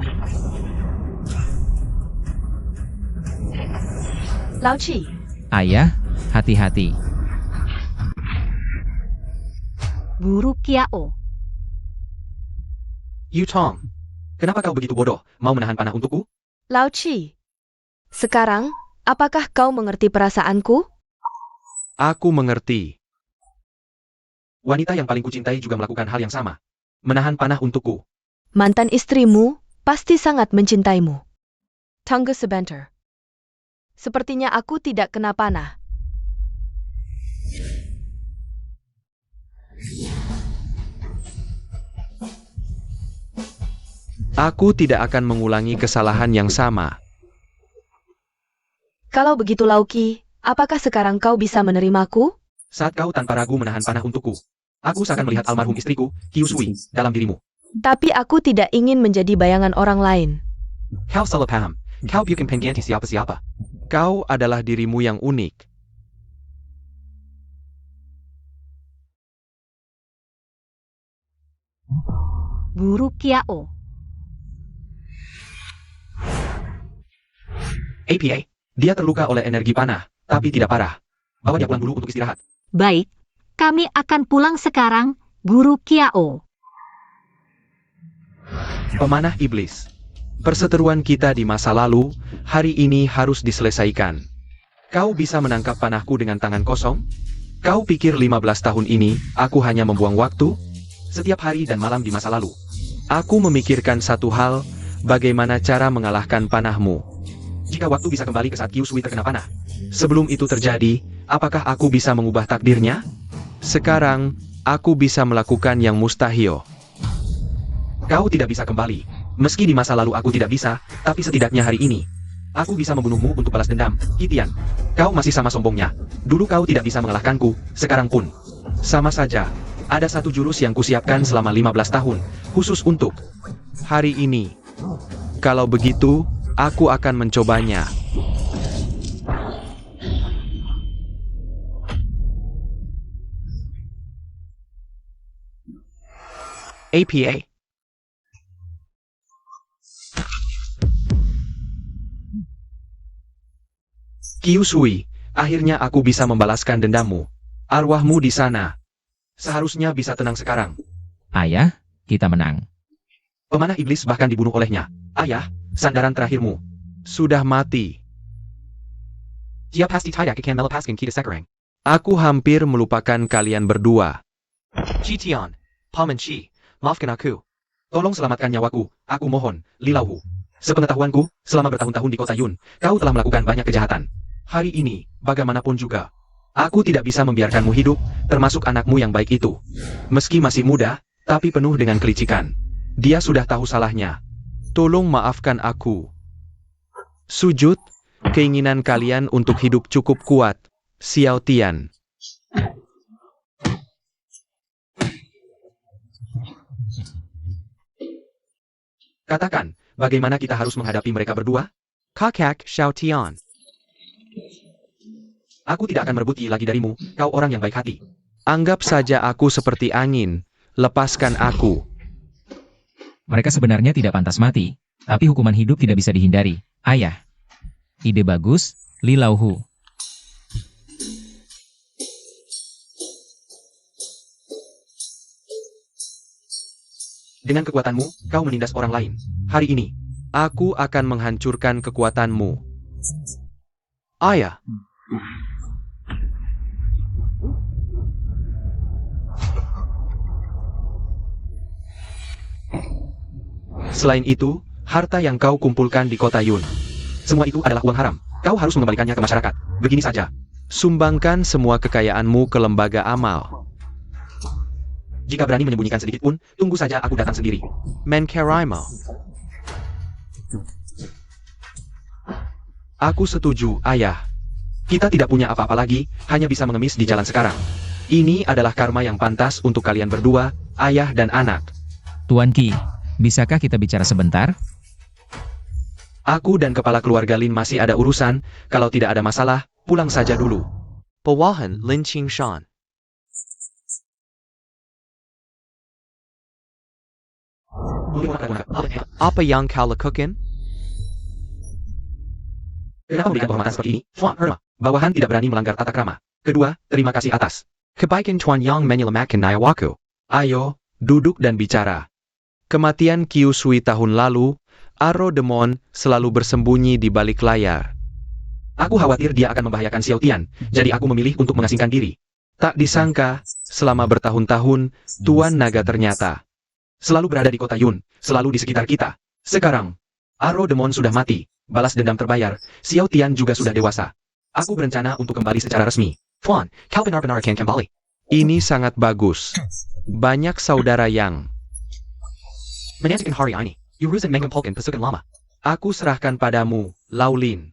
Lao Qi, Ayah, hati-hati. Guru Kiao. Yu Tong, kenapa kau begitu bodoh, mau menahan panah untukku? Lao Qi. Sekarang, apakah kau mengerti perasaanku? Aku mengerti. Wanita yang paling kucintai juga melakukan hal yang sama. Menahan panah untukku. Mantan istrimu pasti sangat mencintaimu. Tunggu sebentar. Sepertinya aku tidak kena panah. Aku tidak akan mengulangi kesalahan yang sama. Kalau begitu Lao Qi, apakah sekarang kau bisa menerimaku? Saat kau tanpa ragu menahan panah untukku, aku seakan melihat almarhum istriku, Qiushui, dalam dirimu. Tapi aku tidak ingin menjadi bayangan orang lain. Kau salah paham. Kau bukan pengganti siapa-siapa. Kau adalah dirimu yang unik. Guru Kiao. APA, dia terluka oleh energi panah, tapi tidak parah. Bawa dia pulang dulu untuk istirahat. Baik, kami akan pulang sekarang, Guru Kiao. Pemanah iblis. Perseteruan kita di masa lalu, hari ini harus diselesaikan. Kau bisa menangkap panahku dengan tangan kosong? Kau pikir 15 tahun ini, aku hanya membuang waktu? Setiap hari dan malam di masa lalu. Aku memikirkan satu hal, bagaimana cara mengalahkan panahmu. Jika waktu bisa kembali ke saat Kyusui terkena panah. Sebelum itu terjadi, apakah aku bisa mengubah takdirnya? Sekarang, aku bisa melakukan yang mustahil. Kau tidak bisa kembali. Meski di masa lalu aku tidak bisa, tapi setidaknya hari ini, aku bisa membunuhmu untuk balas dendam. Kitian, kau masih sama sombongnya. Dulu kau tidak bisa mengalahkanku, sekarang pun. Sama saja, ada satu jurus yang kusiapkan selama 15 tahun, khusus untuk hari ini. Kalau begitu, aku akan mencobanya. APA. Kyusui, akhirnya aku bisa membalaskan dendammu. Arwahmu di sana. Seharusnya bisa tenang sekarang. Ayah, kita menang. Pemanah iblis bahkan dibunuh olehnya. Ayah, sandaran terakhirmu sudah mati. Dia pasti tidak akan melepaskan kita sekarang. Aku hampir melupakan kalian berdua. Chitian, Paman Chi, maafkan aku. Tolong selamatkan nyawaku, aku mohon, Lilauhu. Sepengetahuanku, selama bertahun-tahun di kota Yun, kau telah melakukan banyak kejahatan. Hari ini, bagaimanapun juga, aku tidak bisa membiarkanmu hidup, termasuk anakmu yang baik itu. Meski masih muda, tapi penuh dengan kelicikan. Dia sudah tahu salahnya. Tolong maafkan aku. Sujud, keinginan kalian untuk hidup cukup kuat, Xiao Tian. Katakan, bagaimana kita harus menghadapi mereka berdua? Kakak Xiao Tian. Aku tidak akan merebut lagi darimu, kau orang yang baik hati. Anggap saja aku seperti angin, lepaskan aku. Mereka sebenarnya tidak pantas mati, tapi hukuman hidup tidak bisa dihindari. Ayah. Ide bagus, Lilauhu. Dengan kekuatanmu, kau menindas orang lain. Hari ini, aku akan menghancurkan kekuatanmu. Ayah. Selain itu, harta yang kau kumpulkan di kota Yun. Semua itu adalah uang haram. Kau harus mengembalikannya ke masyarakat. Begini saja. Sumbangkan semua kekayaanmu ke lembaga amal. Jika berani menyembunyikan sedikit pun, tunggu saja aku datang sendiri. Menkeraimo. Aku setuju, Ayah. Kita tidak punya apa-apa lagi, hanya bisa mengemis di jalan sekarang. Ini adalah karma yang pantas untuk kalian berdua, ayah dan anak. Tuan Qi, bisakah kita bicara sebentar? Aku dan kepala keluarga Lin masih ada urusan, kalau tidak ada masalah, pulang saja dulu. Pewahan Lin Qingshan. Apa yang kau lakukan? Kenapa memberikan kehormatan seperti ini? Tuan Herma, bawahan tidak berani melanggar tata krama. Kedua, terima kasih atas kebaikan Tuan yang menyelamatkan nyawaku. Ayo, duduk dan bicara. Kematian Kyusui tahun lalu, Aro Demon selalu bersembunyi di balik layar. Aku khawatir dia akan membahayakan Xiao Tian, jadi aku memilih untuk mengasingkan diri. Tak disangka, selama bertahun-tahun, Tuan Naga ternyata selalu berada di kota Yun, selalu di sekitar kita. Sekarang, Aro Demon sudah mati, balas dendam terbayar, Xiao Tian juga sudah dewasa. Aku berencana untuk kembali secara resmi. Tuan, kau benar-benar akan kembali. Ini sangat bagus. Banyak saudara yang menyaksikan hari ini. Urusan mengumpulkan pasukan lama. Aku serahkan padamu, Laulin.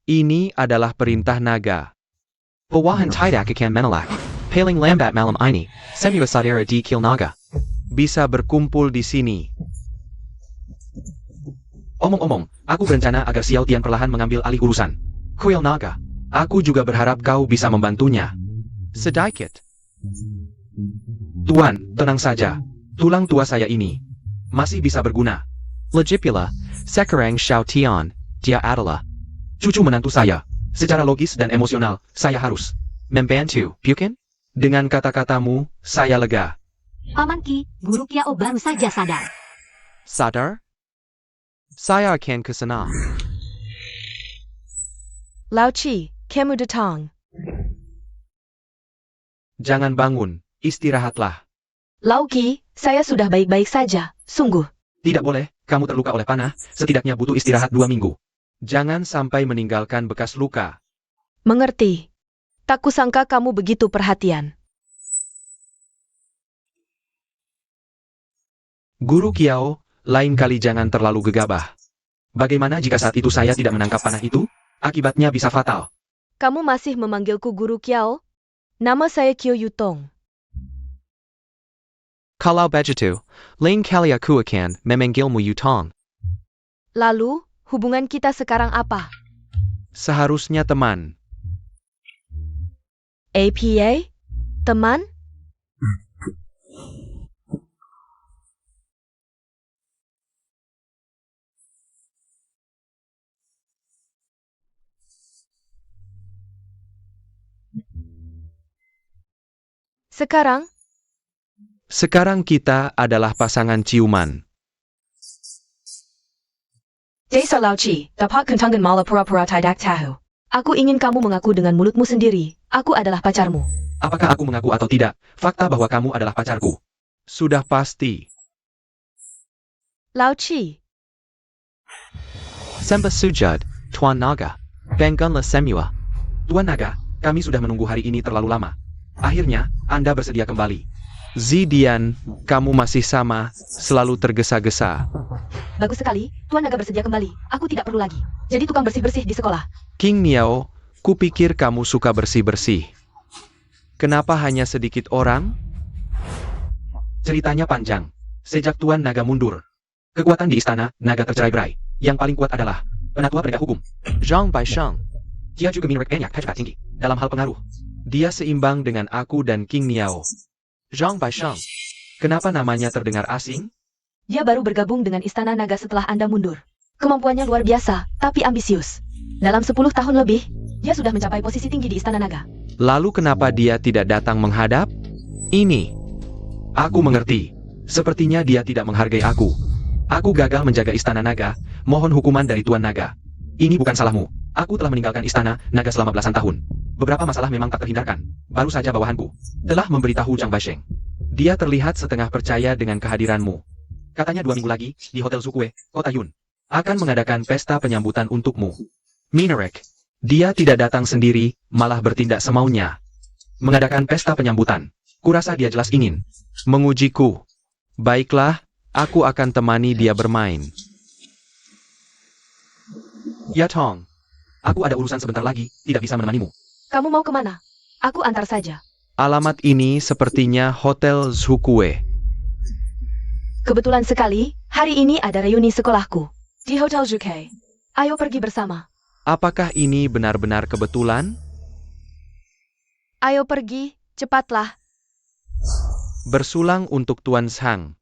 Ini adalah perintah naga. Bawahan tidak akan menolak. Paling lambat malam ini, semua saudara di Kil Naga bisa berkumpul di sini. Omong-omong, aku berencana agar Xiao Tian perlahan mengambil alih urusan kuil naga. Aku juga berharap kau bisa membantunya. Sedikit. Tuan, tenang saja. Tulang tua saya ini masih bisa berguna. Lagipula, sekarang Xiao Tian, dia adalah cucu menantu saya. Secara logis dan emosional, saya harus membantu. Bukan? Dengan kata-katamu, saya lega. Paman Ki, Guru Kiao baru saja sadar. Sadar? Saya akan ke sana. Lao Chi, kamu datang. Jangan bangun, istirahatlah. Lao Qi, saya sudah baik-baik saja, sungguh. Tidak boleh, kamu terluka oleh panah, setidaknya butuh istirahat 2 minggu. Jangan sampai meninggalkan bekas luka. Mengerti. Tak kusangka kamu begitu perhatian. Guru Kiao, lain kali jangan terlalu gegabah. Bagaimana jika saat itu saya tidak menangkap panah itu? Akibatnya bisa fatal. Kamu masih memanggilku Guru Kiao? Nama saya Kyo Yutong. Kalau begitu, lain kali aku akan memanggilmu Yutong. Lalu, hubungan kita sekarang apa? Seharusnya teman. APA? Teman? Sekarang kita adalah pasangan ciuman. Desa Lao Chi, dapat kentangan mala pura-pura tidak tahu. Aku ingin kamu mengaku dengan mulutmu sendiri, aku adalah pacarmu. Apakah aku mengaku atau tidak, fakta bahwa kamu adalah pacarku sudah pasti. Lao Chi. Sembah sujud, Tuan Naga. Bangganlah semua. Tuan Naga, kami sudah menunggu hari ini terlalu lama. Akhirnya, Anda bersedia kembali. Zidian, kamu masih sama, selalu tergesa-gesa. Bagus sekali, Tuan Naga bersedia kembali. Aku tidak perlu lagi. Jadi tukang bersih-bersih di sekolah. King Miao, kupikir kamu suka bersih-bersih. Kenapa hanya sedikit orang? Ceritanya panjang. Sejak Tuan Naga mundur, kekuatan di istana naga tercerai-berai. Yang paling kuat adalah penatua penegak hukum, Zhang Baisheng. Dia juga minyak hebat tinggi dalam hal pengaruh. Dia seimbang dengan aku dan King Miao. Zhang Baisheng. Kenapa namanya terdengar asing? Dia baru bergabung dengan Istana Naga setelah Anda mundur. Kemampuannya luar biasa, tapi ambisius. Dalam 10 tahun lebih, dia sudah mencapai posisi tinggi di Istana Naga. Lalu kenapa dia tidak datang menghadap? Ini. Aku mengerti. Sepertinya dia tidak menghargai aku. Aku gagal menjaga Istana Naga, mohon hukuman dari Tuan Naga. Ini bukan salahmu. Aku telah meninggalkan Istana Naga selama belasan tahun. Beberapa masalah memang tak terhindarkan. Baru saja bawahanku telah memberitahu Zhang Baisheng. Dia terlihat setengah percaya dengan kehadiranmu. Katanya 2 minggu lagi, di Hotel Zukue, Kota Yun, akan mengadakan pesta penyambutan untukmu. Minarek. Dia tidak datang sendiri, malah bertindak semaunya. Mengadakan pesta penyambutan. Kurasa dia jelas ingin mengujiku. Baiklah, aku akan temani dia bermain. Ya Tong. Aku ada urusan sebentar lagi, tidak bisa menemanimu. Kamu mau kemana? Aku antar saja. Alamat ini sepertinya Hotel Zukue. Kebetulan sekali, hari ini ada reuni sekolahku. Di Hotel Zukue. Ayo pergi bersama. Apakah ini benar-benar kebetulan? Ayo pergi, cepatlah. Bersulang untuk Tuan Zhang.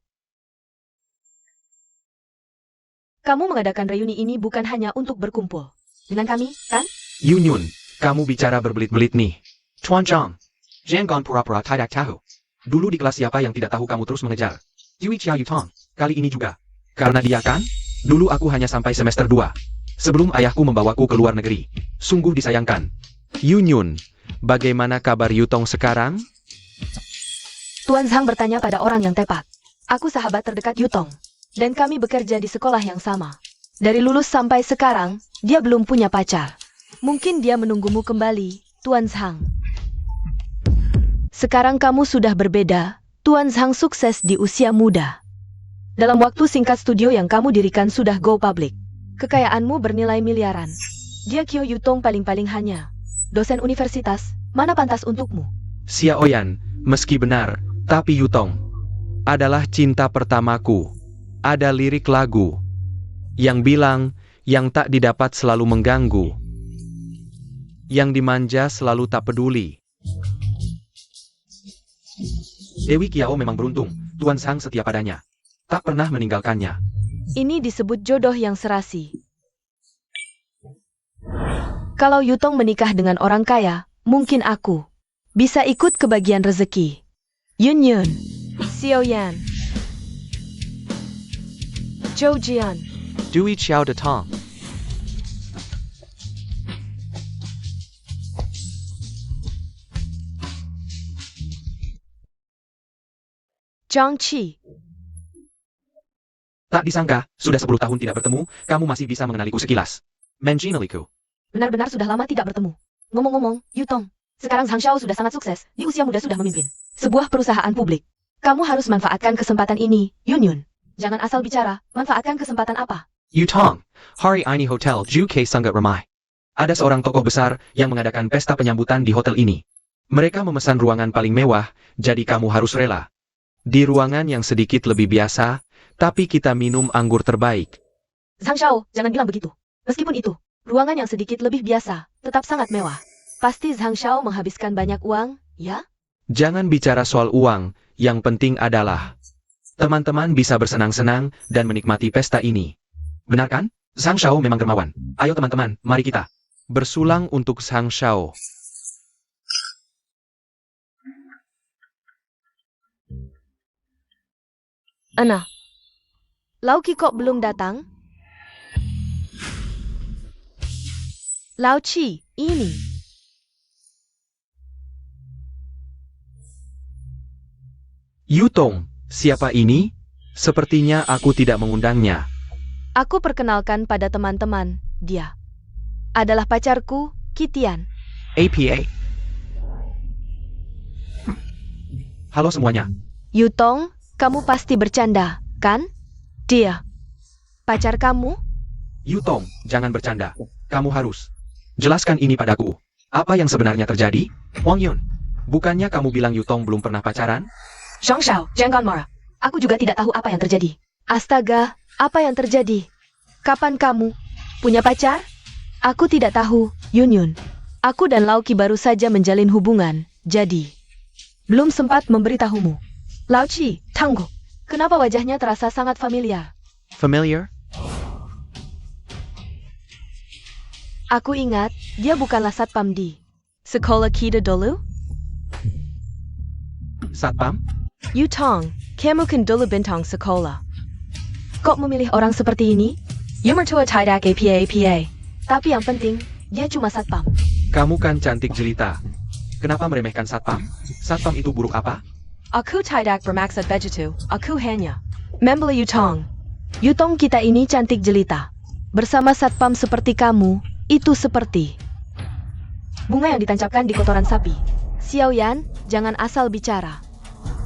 Kamu mengadakan reuni ini bukan hanya untuk berkumpul dengan kami, kan? Yun, kamu bicara berbelit-belit nih. Tuan Zhang. Jangan pura-pura tidak tahu. Dulu di kelas siapa yang tidak tahu kamu terus mengejar? Yui Chia Yutong. Kali ini juga. Karena dia kan? Dulu aku hanya sampai semester 2. Sebelum ayahku membawaku ke luar negeri. Sungguh disayangkan. Yun, bagaimana kabar Yutong sekarang? Tuan Zhang bertanya pada orang yang tepat. Aku sahabat terdekat Yutong. Dan kami bekerja di sekolah yang sama. Dari lulus sampai sekarang, dia belum punya pacar. Mungkin dia menunggumu kembali, Tuan Zhang. Sekarang kamu sudah berbeda, Tuan Zhang sukses di usia muda. Dalam waktu singkat studio yang kamu dirikan sudah go public. Kekayaanmu bernilai miliaran. Dia Kyo Yutong paling-paling hanya dosen universitas, mana pantas untukmu? Xiaoyan, meski benar, tapi Yutong adalah cinta pertamaku. Ada lirik lagu yang bilang, yang tak didapat selalu mengganggu, yang dimanja selalu tak peduli. Dewi Kiao memang beruntung, Tuan Zhang setia padanya. Tak pernah meninggalkannya. Ini disebut jodoh yang serasi. Kalau Yutong menikah dengan orang kaya, mungkin aku bisa ikut ke bagian rezeki. Yun Yun, Xiao Yan, Zhou Jian. Dui Xiao de Tong. Zhang Qi. Tak disangka, sudah 10 tahun tidak bertemu, kamu masih bisa mengenaliku sekilas. Mengenaliku. Benar-benar sudah lama tidak bertemu. Ngomong-ngomong, Yutong, sekarang Zhang Xiao sudah sangat sukses, di usia muda sudah memimpin sebuah perusahaan publik. Kamu harus manfaatkan kesempatan ini, Yun Yun. Jangan asal bicara, manfaatkan kesempatan apa? Yutong, hari ini hotel Juke sangat ramai. Ada seorang tokoh besar yang mengadakan pesta penyambutan di hotel ini. Mereka memesan ruangan paling mewah, jadi kamu harus rela. Di ruangan yang sedikit lebih biasa, tapi kita minum anggur terbaik. Zhang Xiao, jangan bilang begitu. Meskipun itu, ruangan yang sedikit lebih biasa, tetap sangat mewah. Pasti Zhang Xiao menghabiskan banyak uang, ya? Jangan bicara soal uang, yang penting adalah teman-teman bisa bersenang-senang dan menikmati pesta ini. Benar kan? Zhang Xiao memang dermawan. Ayo teman-teman, mari kita bersulang untuk Zhang Xiao. Ana, Lauki kok belum datang? Lauci, ini. Yutong, siapa ini? Sepertinya aku tidak mengundangnya. Aku perkenalkan pada teman-teman, dia adalah pacarku, Kitian. APA. Halo semuanya. Yutong, kamu pasti bercanda, kan? Dia pacar kamu? Yutong, jangan bercanda. Kamu harus jelaskan ini padaku. Apa yang sebenarnya terjadi? Wang Yun, bukannya kamu bilang Yutong belum pernah pacaran? Zhang Xiao, jangan marah. Aku juga tidak tahu apa yang terjadi. Astaga, apa yang terjadi? Kapan kamu punya pacar? Aku tidak tahu, Yun Yun. Aku dan Lauki baru saja menjalin hubungan, jadi belum sempat memberitahumu. Lauci, tunggu. Kenapa wajahnya terasa sangat familiar? Familiar? Aku ingat, dia bukanlah satpam di sekolah kita dulu? Satpam? Yutong, kamu kan dulu bintang sekolah. Kok memilih orang seperti ini? You mertua tidak APA. Tapi yang penting, dia cuma satpam. Kamu kan cantik jelita. Kenapa meremehkan satpam? Satpam itu buruk apa? Aku tidak bermaksud begitu, aku hanya membeli Yutong. Yutong kita ini cantik jelita. Bersama satpam seperti kamu, itu seperti bunga yang ditancapkan di kotoran sapi. Xiao Yan, jangan asal bicara.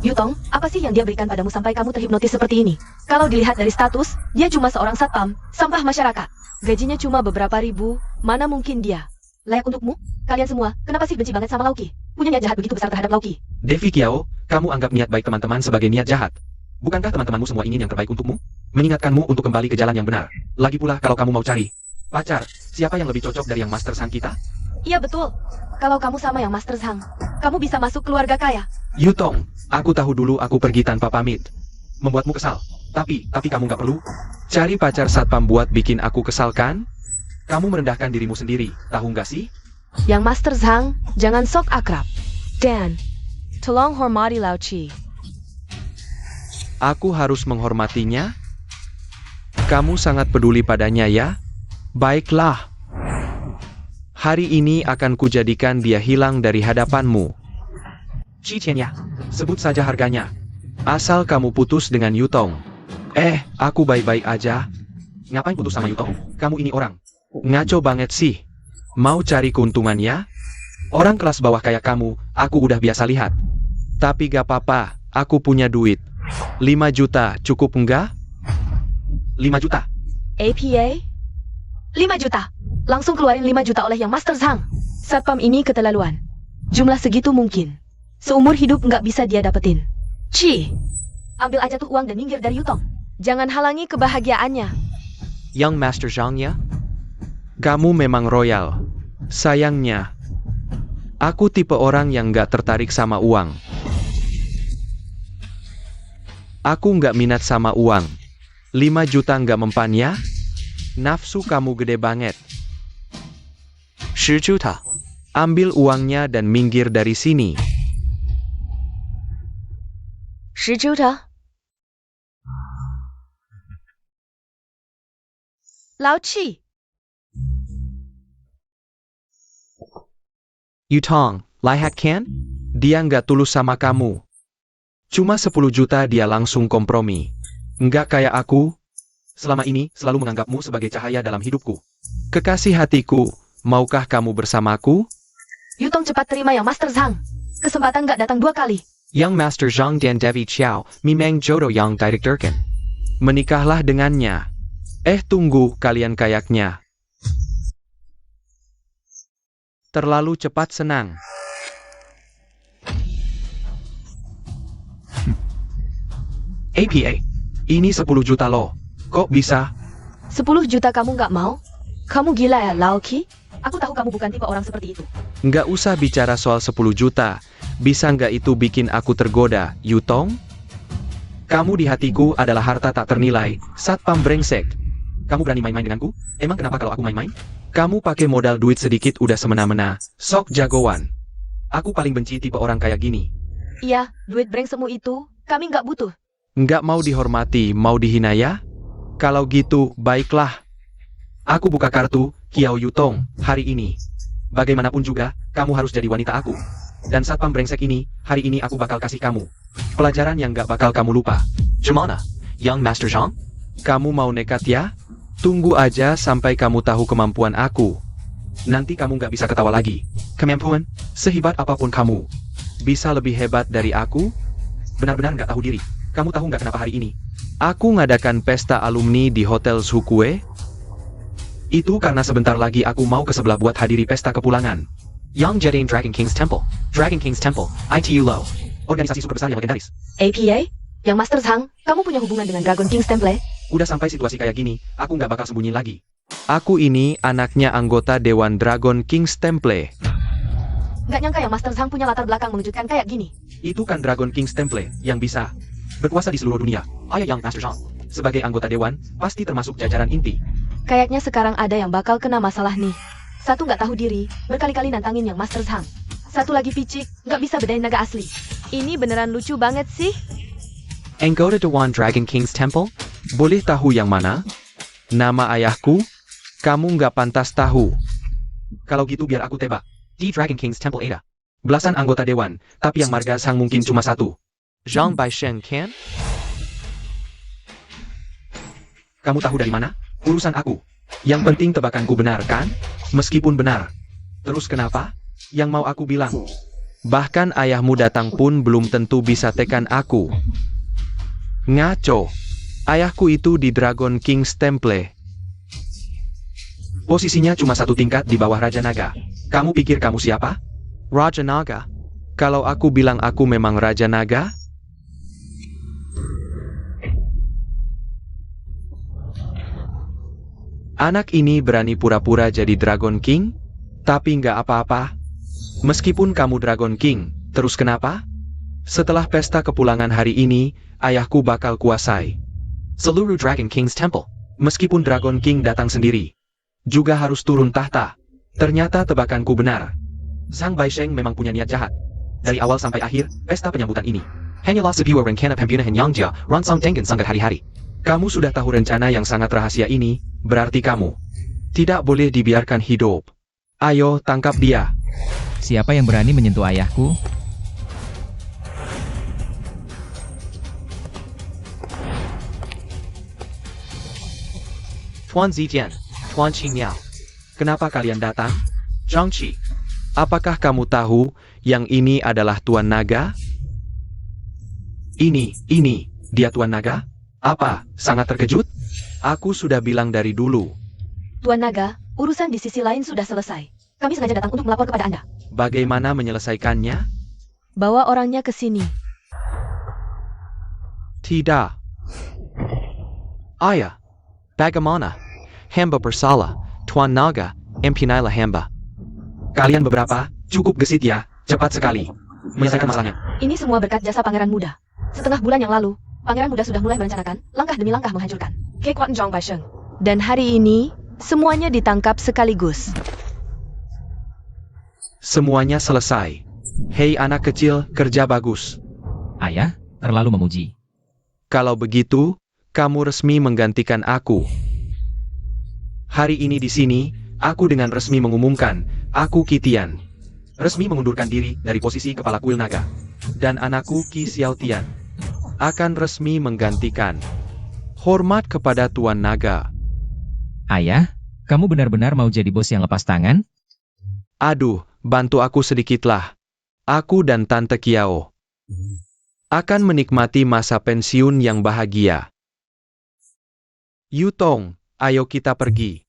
Yutong, apa sih yang dia berikan padamu sampai kamu terhipnotis seperti ini? Kalau dilihat dari status, dia cuma seorang satpam, sampah masyarakat. Gajinya cuma beberapa ribu, mana mungkin dia layak untukmu? Kalian semua, kenapa sih benci banget sama Lauki? Punya niat jahat begitu besar terhadap Lauki. Devi Kiao, kamu anggap niat baik teman-teman sebagai niat jahat. Bukankah teman-temanmu semua ingin yang terbaik untukmu? Mengingatkanmu untuk kembali ke jalan yang benar. Lagi pula kalau kamu mau cari pacar, siapa yang lebih cocok dari yang Master Zhang kita? Iya betul. Kalau kamu sama yang Master Zhang, kamu bisa masuk keluarga kaya. Yutong, aku tahu dulu aku pergi tanpa pamit. Membuatmu kesal. Tapi kamu gak perlu. Cari pacar satpam buat bikin aku kesal kan? Kamu merendahkan dirimu sendiri, tahu gak sih? Yang Master Zhang, jangan sok akrab. Dan, tolong hormati Lauci. Aku harus menghormatinya? Kamu sangat peduli padanya ya? Baiklah. Hari ini akan kujadikan dia hilang dari hadapanmu. Cicinya, sebut saja harganya. Asal kamu putus dengan Yutong. Aku baik-baik aja. Ngapain putus sama Yutong? Kamu ini orang ngaco banget sih. Mau cari keuntungan ya? Orang kelas bawah kayak kamu, aku udah biasa lihat. Tapi gak apa-apa, aku punya duit. 5 juta, cukup enggak? 5 juta? APA? 5 juta. Langsung keluarin 5 juta oleh yang Master Zhang. Satpam ini keterlaluan. Jumlah segitu mungkin seumur hidup nggak bisa dia dapetin. ambil aja tuh uang dan minggir dari Yutong. Jangan halangi kebahagiaannya. Young Master Zhang-nya? Kamu memang royal. Sayangnya, aku tipe orang yang nggak tertarik sama uang. Aku nggak minat sama uang. 5 juta nggak mempan ya? Nafsu kamu gede banget. 10 juta. Ambil uangnya dan minggir dari sini. 10 juta. Lao Qi. Yutong, Lihat kan? Dia nggak tulus sama kamu. Cuma 10 juta dia langsung kompromi. Nggak kayak aku. Selama ini selalu menganggapmu sebagai cahaya dalam hidupku. Kekasih hatiku, maukah kamu bersamaku? Yutong cepat terima yang Master Zhang. Kesempatan nggak datang 2 kali. Yang Master Zhang dan Devi Xiao, memang jodoh yang ditakdirkan. Menikahlah dengannya. Tunggu, kalian kayaknya terlalu cepat senang. APA, ini 10 juta loh. Kok bisa? 10 juta kamu nggak mau? Kamu gila ya, Lao Qi? Aku tahu kamu bukan tipe orang seperti itu. Nggak usah bicara soal 10 juta. Bisa nggak itu bikin aku tergoda, Yutong? Kamu di hatiku adalah harta tak ternilai, satpam brengsek. Kamu berani main-main denganku? Emang kenapa kalau aku main-main? Kamu pakai modal duit sedikit udah semena-mena, sok jagoan. Aku paling benci tipe orang kayak gini. Iya, duit brengsekmu itu, kami nggak butuh. Nggak mau dihormati, mau dihina ya? Kalau gitu, baiklah. Aku buka kartu, Kiao Yutong, hari ini. Bagaimanapun juga, kamu harus jadi wanita aku. Dan satpam brengsek ini, hari ini aku bakal kasih kamu pelajaran yang nggak bakal kamu lupa. Gimana, Young Master Zhang? Kamu mau nekat ya? Tunggu aja sampai kamu tahu kemampuan aku. Nanti kamu nggak bisa ketawa lagi. Kemampuan, sehebat apapun kamu, bisa lebih hebat dari aku? Benar-benar nggak tahu diri. Kamu tahu nggak kenapa hari ini aku ngadakan pesta alumni di Hotel Zhukue? Itu karena sebentar lagi aku mau ke sebelah buat hadiri pesta kepulangan. Yang jadiin Dragon King's Temple. Dragon King's Temple, ITU Low. Organisasi super besar yang legendaris. APA? Yang Master Zhang, kamu punya hubungan dengan Dragon King's Temple? Udah sampai situasi kayak gini, aku nggak bakal sembunyi lagi. Aku ini anaknya anggota Dewan Dragon King's Temple. Nggak nyangka yang Master Zhang punya latar belakang mengejutkan kayak gini. Itu kan Dragon King's Temple yang bisa berkuasa di seluruh dunia. Ayah yang Master Zhang, sebagai anggota Dewan, pasti termasuk jajaran inti. Kayaknya sekarang ada yang bakal kena masalah nih. Satu nggak tahu diri, berkali-kali nantangin yang Master Zhang. Satu lagi picik, nggak bisa bedain naga asli. Ini beneran lucu banget sih. Anggota Dewan Dragon King's Temple? Boleh tahu yang mana? Nama ayahku? Kamu nggak pantas tahu. Kalau gitu biar aku tebak. Di Dragon King's Temple ada belasan anggota dewan, tapi yang marga sang mungkin cuma satu. Zhang Baisheng kan? Kamu tahu dari mana? Urusan aku. Yang penting tebakanku benar kan? Meskipun benar. Terus kenapa? Yang mau aku bilang. Bahkan ayahmu datang pun belum tentu bisa tekan aku. Ngaco. Ayahku itu di Dragon King's Temple. Posisinya cuma 1 tingkat di bawah Raja Naga. Kamu pikir kamu siapa? Raja Naga? Kalau aku bilang aku memang Raja Naga? Anak ini berani pura-pura jadi Dragon King? Tapi nggak apa-apa. Meskipun kamu Dragon King, terus kenapa? Setelah pesta kepulangan hari ini, ayahku bakal kuasai seluruh Dragon King's Temple. Meskipun Dragon King datang sendiri, juga harus turun tahta. Ternyata tebakanku benar. Zhang Baisheng memang punya niat jahat. Dari awal sampai akhir, pesta penyambutan ini hanyalah sebuah rencana pembunuhan yang dia rancang dengan sangat hari-hari. Kamu sudah tahu rencana yang sangat rahasia ini, berarti kamu tidak boleh dibiarkan hidup. Ayo, tangkap dia. Siapa yang berani menyentuh ayahku? Tuan Zijian, Tuan Qingmiao. Kenapa kalian datang? Zhang Qi, apakah kamu tahu yang ini adalah Tuan Naga? Ini, dia Tuan Naga? Apa, sangat terkejut? Aku sudah bilang dari dulu. Tuan Naga, urusan di sisi lain sudah selesai. Kami sengaja datang untuk melapor kepada Anda. Bagaimana menyelesaikannya? Bawa orangnya ke sini. Tidak. Ayah, bagaimana? Hamba bersalah, Tuan Naga, ampunilah hamba. Kalian beberapa, cukup gesit ya, cepat sekali. Menyelesaikan masalahnya. Ini semua berkat jasa Pangeran Muda. Setengah bulan yang lalu, Pangeran Muda sudah mulai merencanakan langkah demi langkah menghancurkan Kekuatan Zhong Baisheng. Dan hari ini, semuanya ditangkap sekaligus. Semuanya selesai. Hei anak kecil, kerja bagus. Ayah, terlalu memuji. Kalau begitu, kamu resmi menggantikan aku. Hari ini di sini, aku dengan resmi mengumumkan, aku Qi Tian. Resmi mengundurkan diri dari posisi kepala kuil naga. Dan anakku Qi Xiao Tian akan resmi menggantikan. Hormat kepada Tuan Naga. Ayah, kamu benar-benar mau jadi bos yang lepas tangan? Aduh, bantu aku sedikitlah. Aku dan Tante Kiao akan menikmati masa pensiun yang bahagia. Yutong, ayo kita pergi.